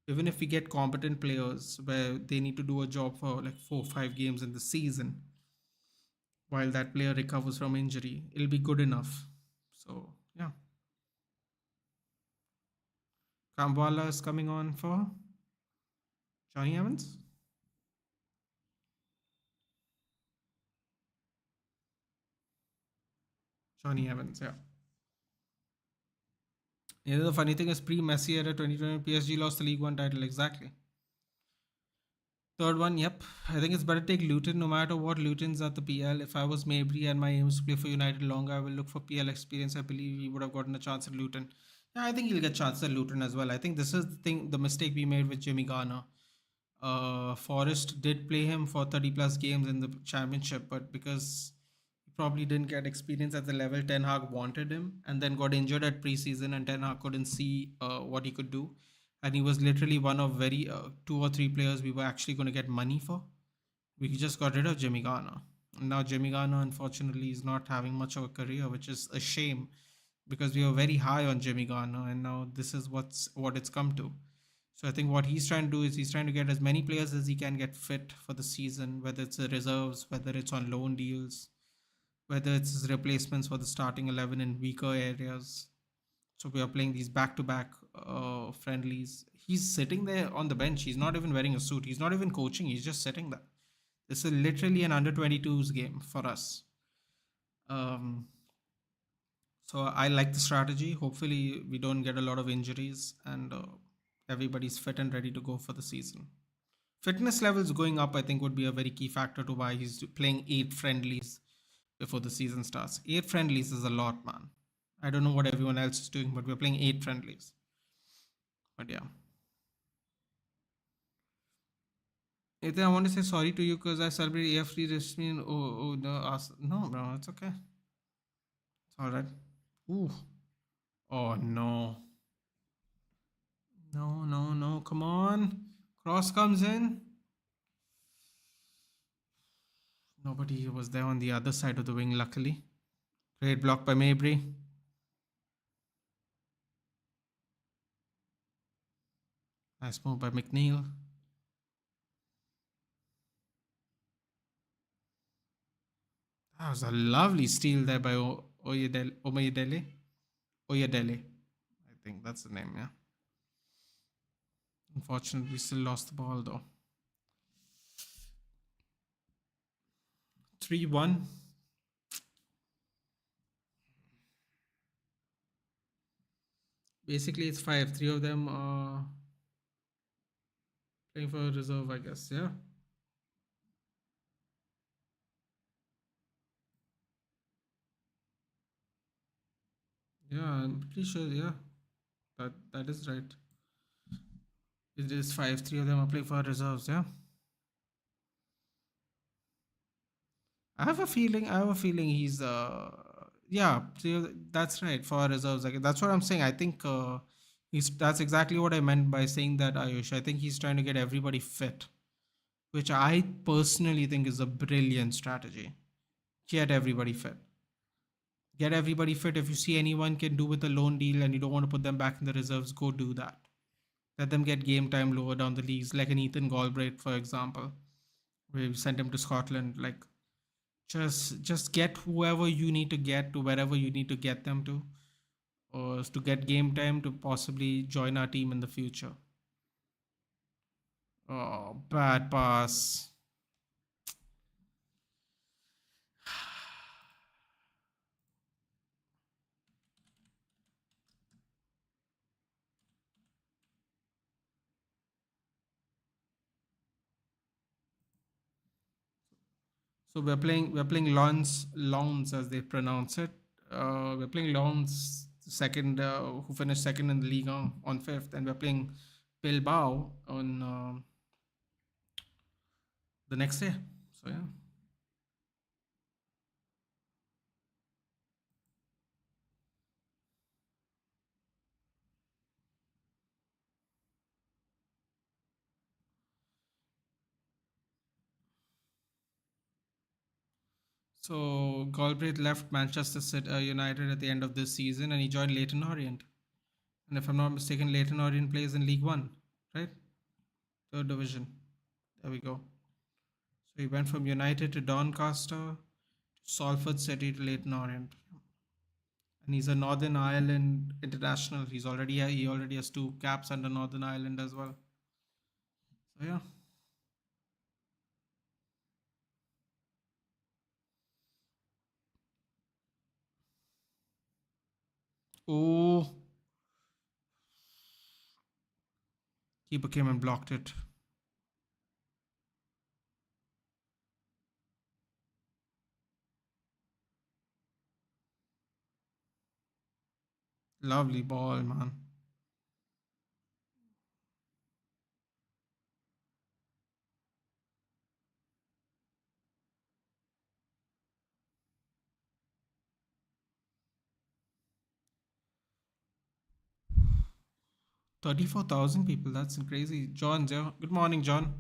Even if we get competent players where they need to do a job for like 4 or 5 games in the season, while that player recovers from injury, it'll be good enough. So yeah, Kambwala is coming on for Johnny Evans. Johnny Evans, yeah. The funny thing is, pre-Messi era 2020, PSG lost the League One title. Exactly. Third one, yep. I think it's better to take Luton no matter what. Luton's at the PL. If I was Mabry and my aim is to play for United longer, I will look for PL experience. I believe he would have gotten a chance at Luton. Yeah, I think he'll get a chance at Luton as well. I think this is the mistake we made with Jimmy Garner. Forest did play him for 30 plus games in the championship, but because he probably didn't get experience at the level Ten Hag wanted him, and then got injured at preseason, and Ten Hag couldn't see what he could do. And he was literally one of very 2 or 3 players we were actually going to get money for. We just got rid of Jimmy Garner. And now Jimmy Garner, unfortunately, is not having much of a career, which is a shame, because we were very high on Jimmy Garner, and now this is what it's come to. So I think what he's trying to do is he's trying to get as many players as he can get fit for the season, whether it's the reserves, whether it's on loan deals, whether it's his replacements for the starting 11 in weaker areas. So we are playing these back-to-back friendlies. He's sitting there on the bench. He's not even wearing a suit. He's not even coaching. He's just sitting there. This is literally an under-22s game for us. So I like the strategy. Hopefully we don't get a lot of injuries, and everybody's fit and ready to go for the season. Fitness levels going up, I think, would be a very key factor to why he's playing 8 friendlies before the season starts. 8 friendlies is a lot, man. I don't know what everyone else is doing, but we're playing 8 friendlies. But yeah. Ethan, I want to say sorry to you because I celebrate AFC Wrestling. Oh, no, no, bro, it's okay. It's all right. Ooh. Oh, no. No, no, no. Come on. Cross comes in. Nobody was there on the other side of the wing, luckily. Great block by Mabry. Nice move by McNeil. That was a lovely steal there by Omayedele. Oyedele. I think that's the name, yeah. Unfortunately, we still lost the ball though. 3-1. Basically, it's 5. 3 of them are playing for reserve, I guess, yeah. Yeah, I'm pretty sure, yeah. That is right. It is 5. 3 of them are playing for reserves, yeah. I have a feeling he's yeah, that's right, for reserves. Like, that's what I'm saying. I think he's that's exactly what I meant by saying that, Ayush. I think he's trying to get everybody fit, which I personally think is a brilliant strategy. Get everybody fit. Get everybody fit. If you see anyone can do with a loan deal and you don't want to put them back in the reserves, go do that. Let them get game time lower down the leagues, like an Ethan Galbraith, for example. We sent him to Scotland. Like, just get whoever you need to get to wherever you need to get them to, or to get game time to possibly join our team in the future. Oh, bad pass. So we're playing Lons as they pronounce it. We're playing Lons second, who finished second in the league on fifth, and we're playing Bilbao on the next day. So yeah. So Galbraith left Manchester United at the end of this season, and he joined Leighton Orient. And if I'm not mistaken, Leighton Orient plays in League One, right? Third division. There we go. So he went from United to Doncaster, to Salford City to Leighton Orient, and he's a Northern Ireland international. He already has 2 caps under Northern Ireland as well. So yeah. Oh, keeper came and blocked it. Lovely ball, man. 34,000 people. That's crazy. John's yeah. Good morning, John.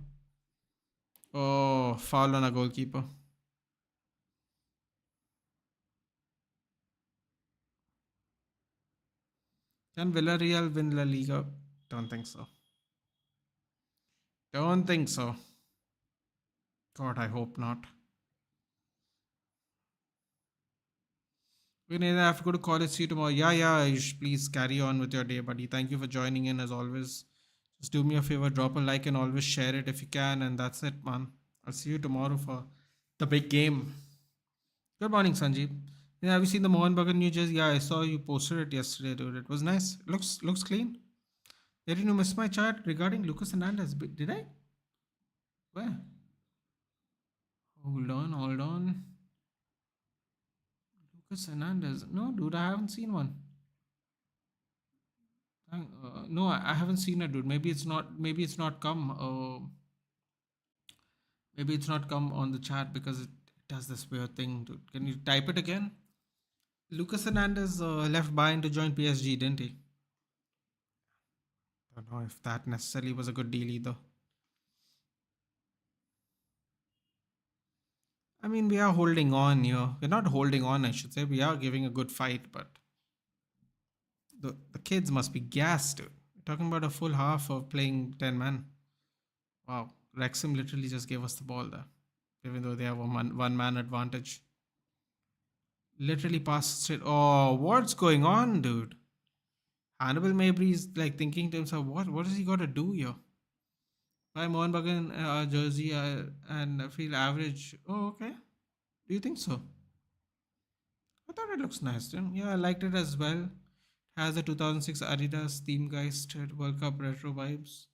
Oh, foul on a goalkeeper. Can Villarreal win La Liga? Don't think so. Don't think so. God, I hope not. We need to have to go to college. See you tomorrow. Yeah. You should please carry on with your day, buddy. Thank you for joining in as always. Just do me a favor, drop a like and always share it if you can. And that's it, man. I'll see you tomorrow for the big game. Good morning, Sanjeev. Yeah, have you seen the Mohan Bagan New Jersey? Yeah, I saw you posted it yesterday, dude. It was nice. Looks clean. Did you miss my chat regarding Lucas Hernandez? Did I? Where? Hold on. Lucas Hernandez. No, dude, I haven't seen one. No, I haven't seen it, dude. Maybe it's not. Maybe it's not come. Maybe it's not come on the chat because it does this weird thing. Dude. Can you type it again? Lucas Hernandez left Bayern to join PSG, didn't he? Don't know if that necessarily was a good deal either. I mean, we are holding on here. We're not holding on, I should say. We are giving a good fight, but the kids must be gassed, dude. We're talking about a full half of playing 10 man. Wow. Wrexham literally just gave us the ball there, even though they have a one man advantage. Literally passed straight. Oh, what's going on, dude? Hannibal Mabry's like thinking to himself, what does he got to do here? Buy Mohan Bagan jersey and feel average. Oh, okay. Do you think so? I thought it looks nice. Yeah, I liked it as well. It has the 2006 Adidas Theme Geist World Cup retro vibes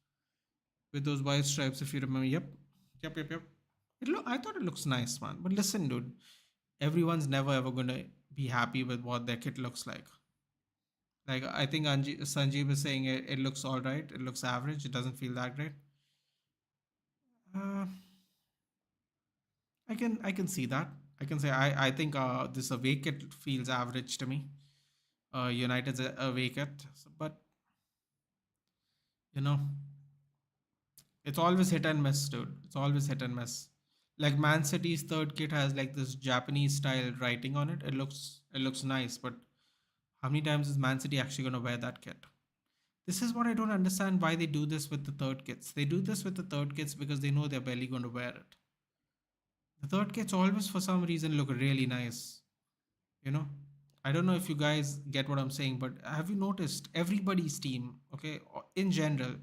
with those white stripes, if you remember. Yep. I thought it looks nice, man. But listen, dude, everyone's never ever gonna be happy with what their kit looks like. Like I think Sanjeev is saying it looks all right. It looks average. It doesn't feel that great. Uh, I can see that. I can say I think this away kit feels average to me. United's away kit, but you know it's always hit and miss, dude. It's always hit and miss. Like Man City's third kit has like this Japanese style writing on it. It looks nice, but how many times is Man City actually gonna wear that kit? This is what I don't understand why they do this with the third kits. They do this with the third kits because they know they're barely going to wear it. The third kits always, for some reason, look really nice. You know, I don't know if you guys get what I'm saying, but have you noticed everybody's team, okay, in general,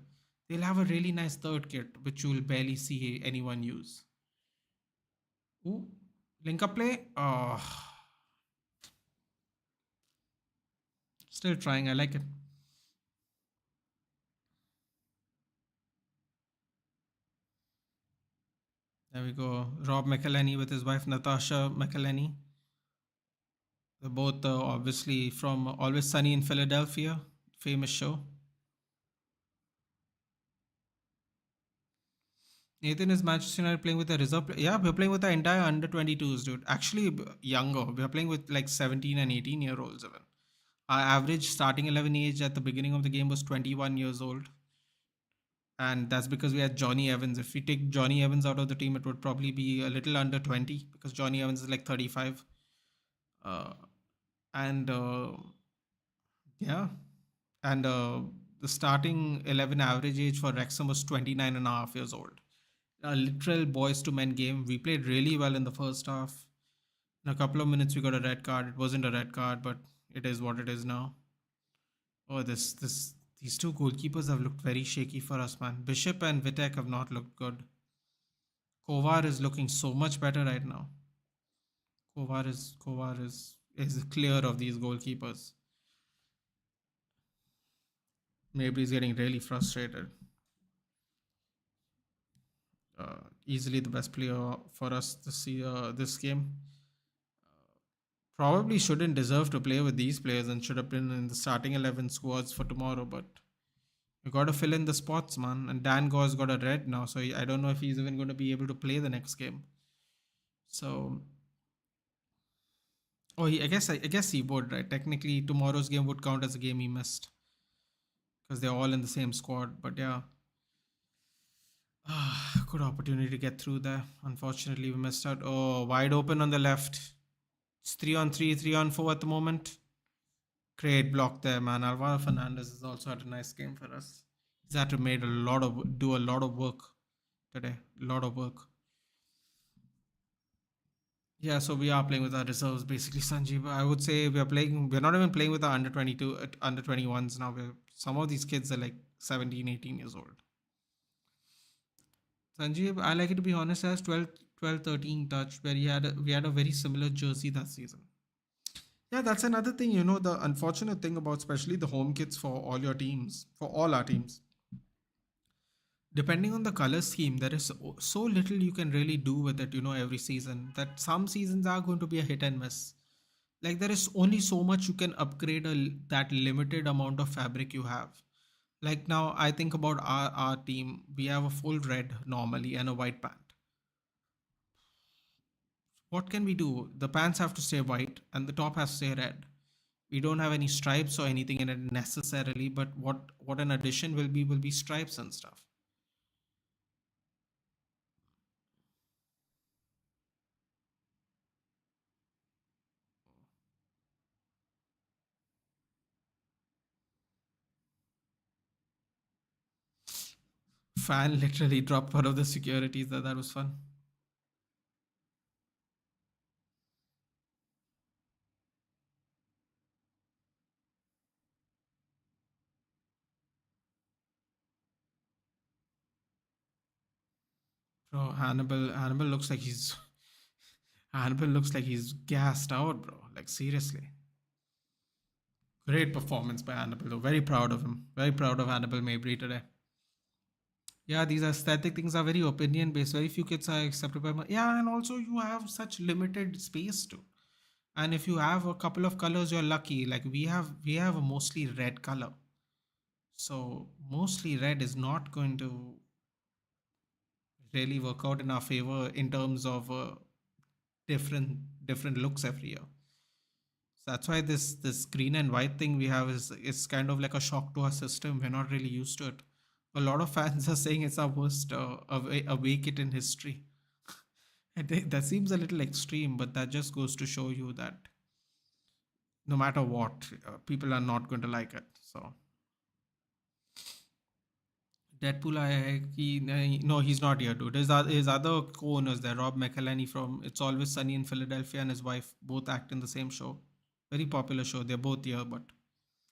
they'll have a really nice third kit which you'll barely see anyone use. Ooh, link up play. Oh, still trying. I like it. There we go. Rob McElhenney with his wife Natasha McElhenney. They're both obviously from Always Sunny in Philadelphia, famous show. Nathan is Manchester United playing with a reserve. Yeah, we're playing with the entire under 22s, dude. Actually, younger. We're playing with like 17 and 18-year-olds even. Our average starting 11 age at the beginning of the game was 21 years old. And that's because we had Johnny Evans. If we take Johnny Evans out of the team, it would probably be a little under 20 because Johnny Evans is like 35. And yeah, and the starting 11 average age for Wrexham was 29 and a half years old. A literal boys to men game. We played really well in the first half. In a couple of minutes, we got a red card. It wasn't a red card, but it is what it is now. Oh, these two goalkeepers have looked very shaky for us, man. Bishop and Vitek have not looked good. Kovar is looking so much better right now. Kovar is clear of these goalkeepers. Maybe he's getting really frustrated. Easily the best player for us this game. Probably shouldn't deserve to play with these players and should have been in the starting 11 squads for tomorrow, but you got to fill in the spots, man. And Dan Gore's got a red now, so I don't know if he's even going to be able to play the next game. So, I guess he would, right? Technically, tomorrow's game would count as a game he missed because they're all in the same squad. But yeah, good opportunity to get through there. Unfortunately, we missed out. Oh, wide open on the left. It's 3-on-3, 3-on-4 at the moment. Great block there, man. Alvaro Fernandez has also had a nice game for us. He's had to do a lot of work today. A lot of work. Yeah, so we are playing with our reserves basically, Sanjeev. I would say we're not even playing with our under 22, under 21s now. Some of these kids are like 17, 18 years old. Sanjeev, I like it to be honest, as 12, 13 touch, where we had a very similar jersey that season. Yeah, that's another thing, the unfortunate thing about especially the home kits for all your teams, for all our teams. Depending on the color scheme, there is so little you can really do with it, every season, that some seasons are going to be a hit and miss. Like there is only so much you can upgrade that limited amount of fabric you have. Like now, I think about our team. We have a full red normally and a white pant. What can we do? The pants have to stay white and the top has to stay red. We don't have any stripes or anything in it necessarily, but what an addition will be stripes and stuff. Fan literally dropped one of the securities. That was fun. Bro, Hannibal looks like he's gassed out, bro. Like seriously. Great performance by Hannibal, though. Very proud of him. Very proud of Hannibal Mabry today. Yeah, these aesthetic things are very opinion based. Very few kids are accepted by. Yeah, and also you have such limited space too. And if you have a couple of colors, you're lucky. Like we have a mostly red color. So mostly red is not going to really work out in our favor in terms of different looks every year. So that's why this green and white thing we have is kind of like a shock to our system. We're not really used to it. A lot of fans are saying it's our worst away kit in history. That seems a little extreme, but that just goes to show you that no matter what, people are not going to like it. So Deadpool, no, he's not here, dude. His other co-owners there, Rob McElhenney from It's Always Sunny in Philadelphia, and his wife both act in the same show. Very popular show. They're both here, but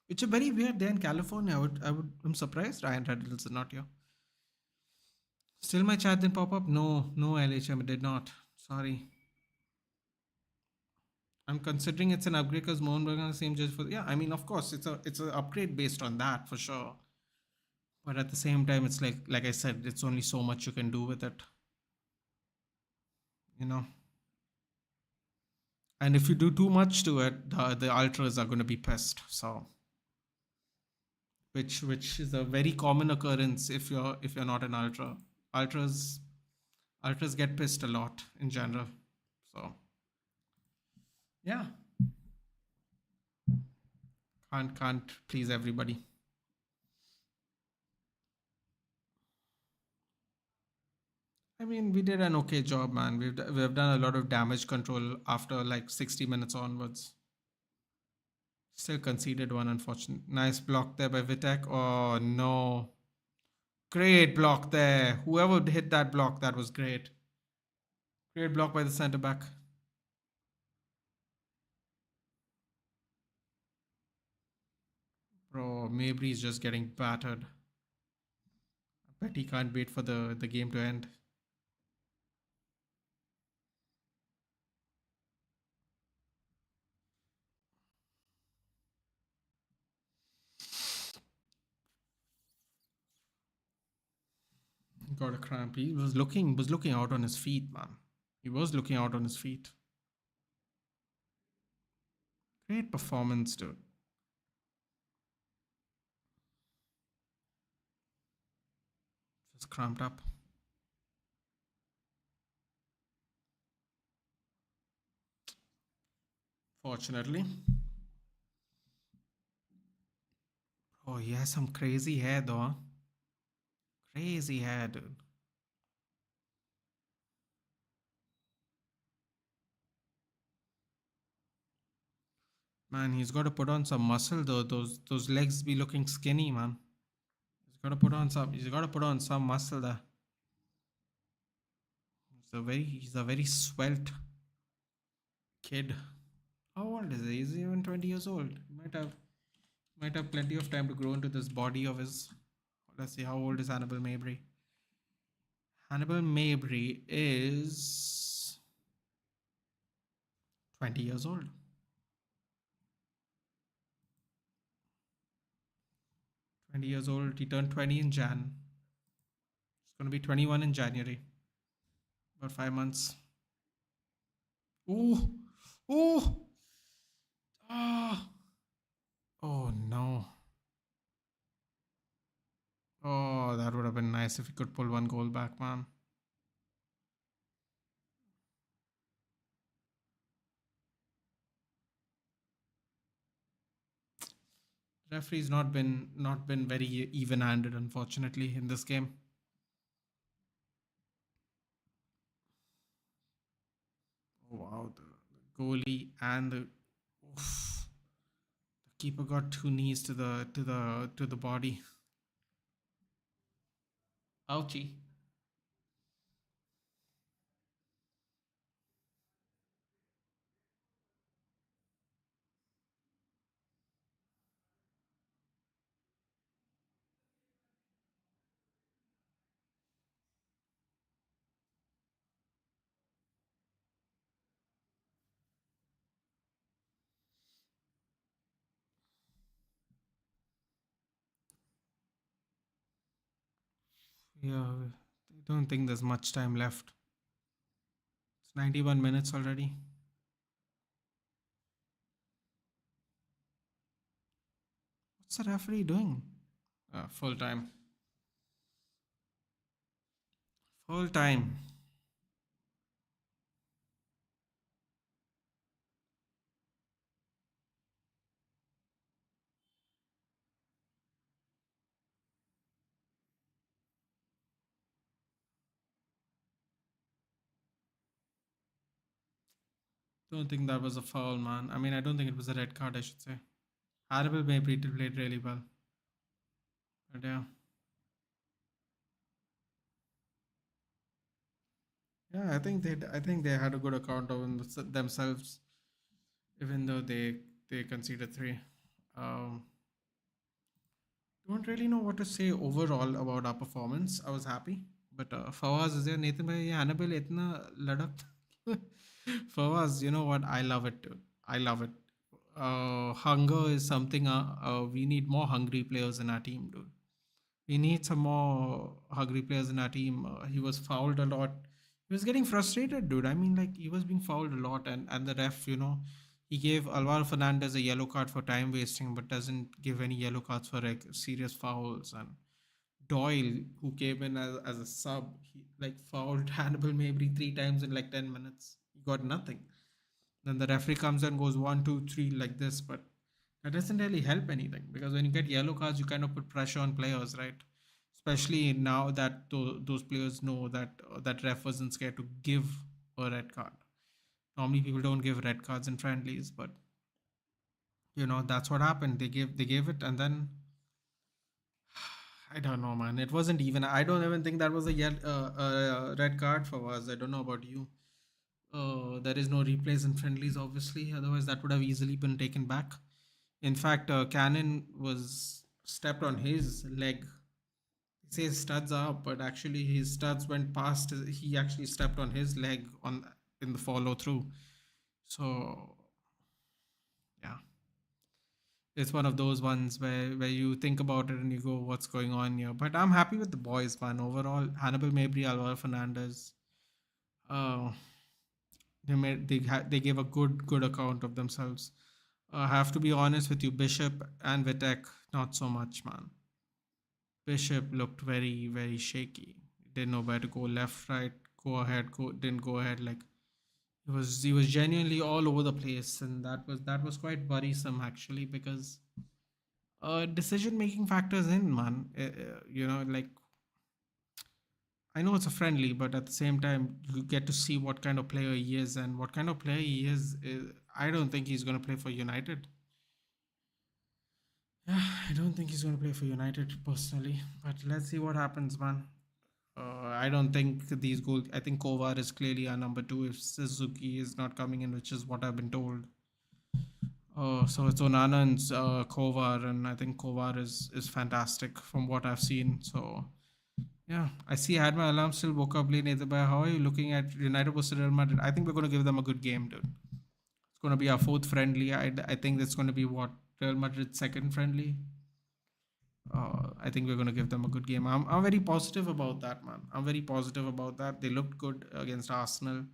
it's a very weird. They're in California. I'm surprised Ryan Reynolds is not here. Still, my chat didn't pop up. No, LHM did not. Sorry. I'm considering it's an upgrade because Mohenberg on the same judge for. Yeah, I mean, of course, it's an upgrade based on that for sure. But at the same time, it's like I said, it's only so much you can do with it. You know. And if you do too much to it, the ultras are going to be pissed. So, which is a very common occurrence if you're not an ultra. Ultras get pissed a lot in general. So, yeah, can't please everybody. I mean, we did an okay job, man. We've done a lot of damage control after like 60 minutes onwards. Still conceded one, unfortunate. Nice block there by Vitek. Oh no. Great block there. Whoever hit that block, that was great. Great block by the centre back. Bro, Mabry's just getting battered. I bet he can't wait for the game to end. Got a cramp. He was looking out on his feet, man. He was looking out on his feet. Great performance, dude. Just cramped up. Fortunately. Oh, he has some crazy hair though. Crazy hair, dude. Man, he's got to put on some muscle though. Those legs be looking skinny, man. He's got to put on some muscle there. He's a very svelte kid. How old is he? He's even 20 years old. He might have plenty of time to grow into this body of his. Let's see, how old is Hannibal Mabry? Hannibal Mabry is 20 years old. 20 years old. He turned 20 in Jan. It's going to be 21 in January. About 5 months. Ooh. Ooh. Ah. Oh no. Oh, that would have been nice if he could pull one goal back, man. Referee's not been very even-handed, unfortunately, in this game. Oh, wow, the goalie and oof, the keeper got two knees to the body. Ouchie. Yeah, I don't think there's much time left. It's 91 minutes already. What's the referee doing? Full time. Full time. Don't think that was a foul, man. I mean, I don't think it was a red card, I should say. Hannibal maybe played really well. But yeah. Yeah, I think they had a good account of themselves, even though they conceded three. Um, don't really know what to say overall about our performance. I was happy, but Fawaz is there. Nathan bhai, ये Annabelle इतना लड़क. Fawaz, you know what? I love it, dude. I love it. Hunger is something. We need more hungry players in our team, dude. We need some more hungry players in our team. He was fouled a lot. He was getting frustrated, dude. I mean, like he was being fouled a lot, and the ref, he gave Alvaro Fernandez a yellow card for time wasting, but doesn't give any yellow cards for like serious fouls. And Doyle, who came in as a sub, he like fouled Hannibal maybe 3 times in like 10 minutes. He got nothing. Then the referee comes and goes 1, 2, 3 like this, but that doesn't really help anything because when you get yellow cards, you kind of put pressure on players, right? Especially now that those players know that that ref wasn't scared to give a red card. Normally, people don't give red cards in friendlies, but that's what happened. They gave it, and then I don't know, man. It wasn't even. I don't even think that was a red card for us. I don't know about you. There is no replays in friendlies, obviously. Otherwise, that would have easily been taken back. In fact, Cannon was stepped on his leg. He says studs are up, but actually his studs went past. He actually stepped on his leg in the follow through. So yeah, it's one of those ones where you think about it and you go, "What's going on here?" But I'm happy with the boys, man. Overall, Hannibal Mabry, Alvaro Fernandez. Uh, they gave a good account of themselves. I have to be honest with you, Bishop and Vitek, not so much, man. Bishop looked very shaky. Didn't know where to go, left, right, go ahead, didn't go ahead. Like he was genuinely all over the place, and that was quite worrisome actually because decision making factors in, man. Like I know it's a friendly, but at the same time, you get to see what kind of player he is, and what kind of player he is I don't think he's going to play for United. Yeah, I don't think he's going to play for United personally, but let's see what happens, man. I don't think these goals. I think Kovar is clearly our number two if Suzuki is not coming in, which is what I've been told. So it's Onana and Kovar, and I think Kovar is fantastic from what I've seen. So yeah, I see. I had my alarm still woke up late. Nathan, how are you looking at United versus Real Madrid? I think we're going to give them a good game, dude. It's going to be our fourth friendly. I think that's going to be what Real Madrid's second friendly. I think we're going to give them a good game. I'm very positive about that, man. I'm very positive about that. They looked good against Arsenal.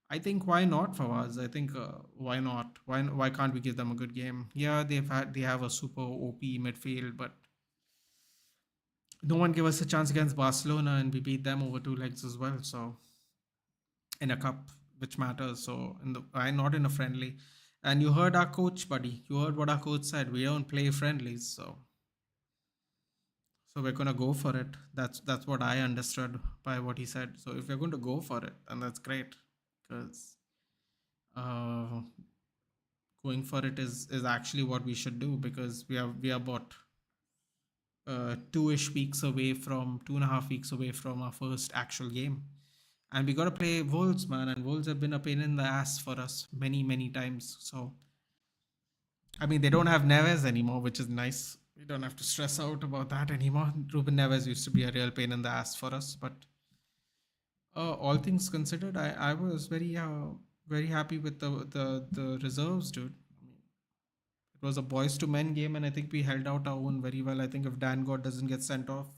I think why not for us? I think why not? Why can't we give them a good game? Yeah, they have a super OP midfield, but no one gave us a chance against Barcelona, and we beat them over two legs as well. So in a cup, which matters. So why not in a friendly? And you heard our coach, buddy. You heard what our coach said. We don't play friendlies, so we're gonna go for it. That's what I understood by what he said. So if we're going to go for it, then that's great, because uh, going for it is actually what we should do, because we are about 2-ish weeks away from 2.5 weeks away from our first actual game, and we got to play Wolves, man. And Wolves have been a pain in the ass for us many times. So I mean, they don't have Neves anymore, which is nice. We don't have to stress out about that anymore. Ruben Neves used to be a real pain in the ass for us, but all things considered, I was very happy with the reserves, dude. It was a boys to men game, and I think we held out our own very well. I think if Dan God doesn't get sent off,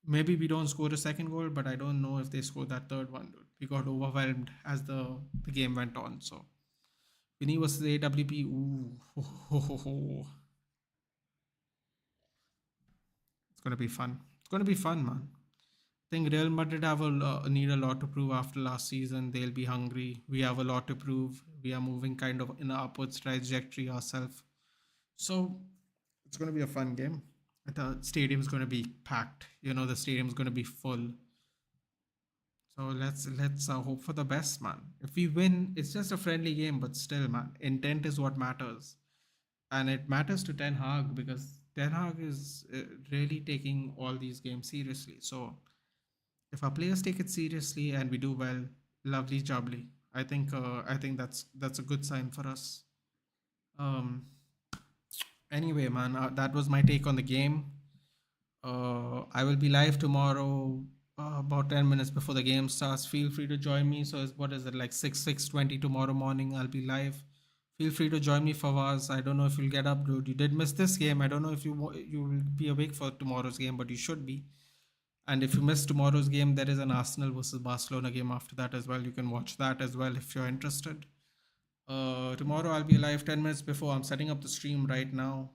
maybe we don't score a second goal, but I don't know if they score that third one, dude. We got overwhelmed as the game went on. So Vinny versus AWP, ooh, it's gonna be fun. It's gonna be fun, man. I think Real Madrid need a lot to prove after last season. They'll be hungry. We have a lot to prove. We are moving kind of in an upwards trajectory ourselves. So it's going to be a fun game. The stadium's going to be packed. The stadium's going to be full. So let's hope for the best, man. If we win, it's just a friendly game, but still, man, intent is what matters, and it matters to Ten Hag, because Ten Hag is really taking all these games seriously. So if our players take it seriously and we do well, lovely jubbly. I think that's a good sign for us. Anyway, man, that was my take on the game. I will be live tomorrow, about 10 minutes before the game starts. Feel free to join me. So what is it, like 6:20 tomorrow morning? I'll be live. Feel free to join me, Fawaz. I don't know if you'll get up, dude. You did miss this game. I don't know if you will be awake for tomorrow's game, but you should be. And if you miss tomorrow's game, there is an Arsenal versus Barcelona game after that as well. You can watch that as well if you're interested. Tomorrow I'll be live 10 minutes before. I'm setting up the stream right now.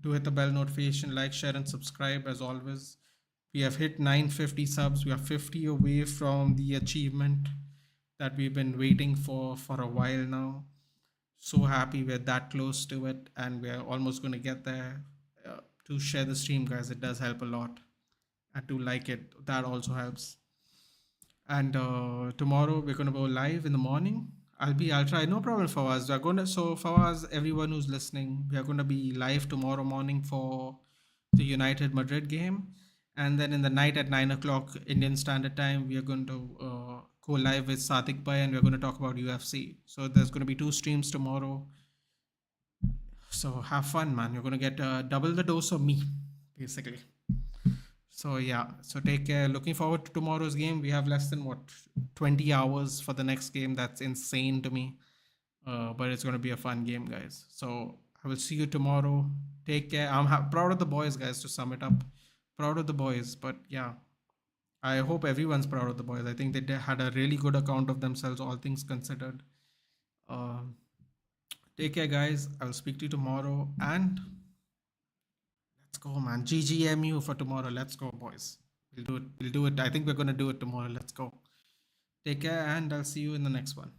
Do hit the bell notification, like, share, and subscribe as always. We have hit 950 subs. We are 50 away from the achievement that we've been waiting for a while now. So happy we're that close to it, and we're almost going to get there. To share the stream, guys, it does help a lot. And to like it, that also helps. And tomorrow we're going to go live in the morning. I'll try, no problem, Fawaz. So Fawaz, everyone who's listening, we are going to be live tomorrow morning for the United Madrid game, and then in the night at 9 o'clock Indian Standard Time, we are going to go live with Sadik Bhai, and we're going to talk about UFC. So there's going to be 2 streams tomorrow. So have fun, man. You're going to get double the dose of me, basically. So yeah, so take care. Looking forward to tomorrow's game. We have less than 20 hours for the next game. That's insane to me. But it's going to be a fun game, guys. So I will see you tomorrow. Take care. I'm proud of the boys, guys, to sum it up. Proud of the boys. But yeah, I hope everyone's proud of the boys. I think they had a really good account of themselves, all things considered. Take care, guys. I will speak to you tomorrow. And let's go, man. GGMU for tomorrow. Let's go, boys. We'll do it. I think we're going to do it tomorrow. Let's go. Take care, and I'll see you in the next one.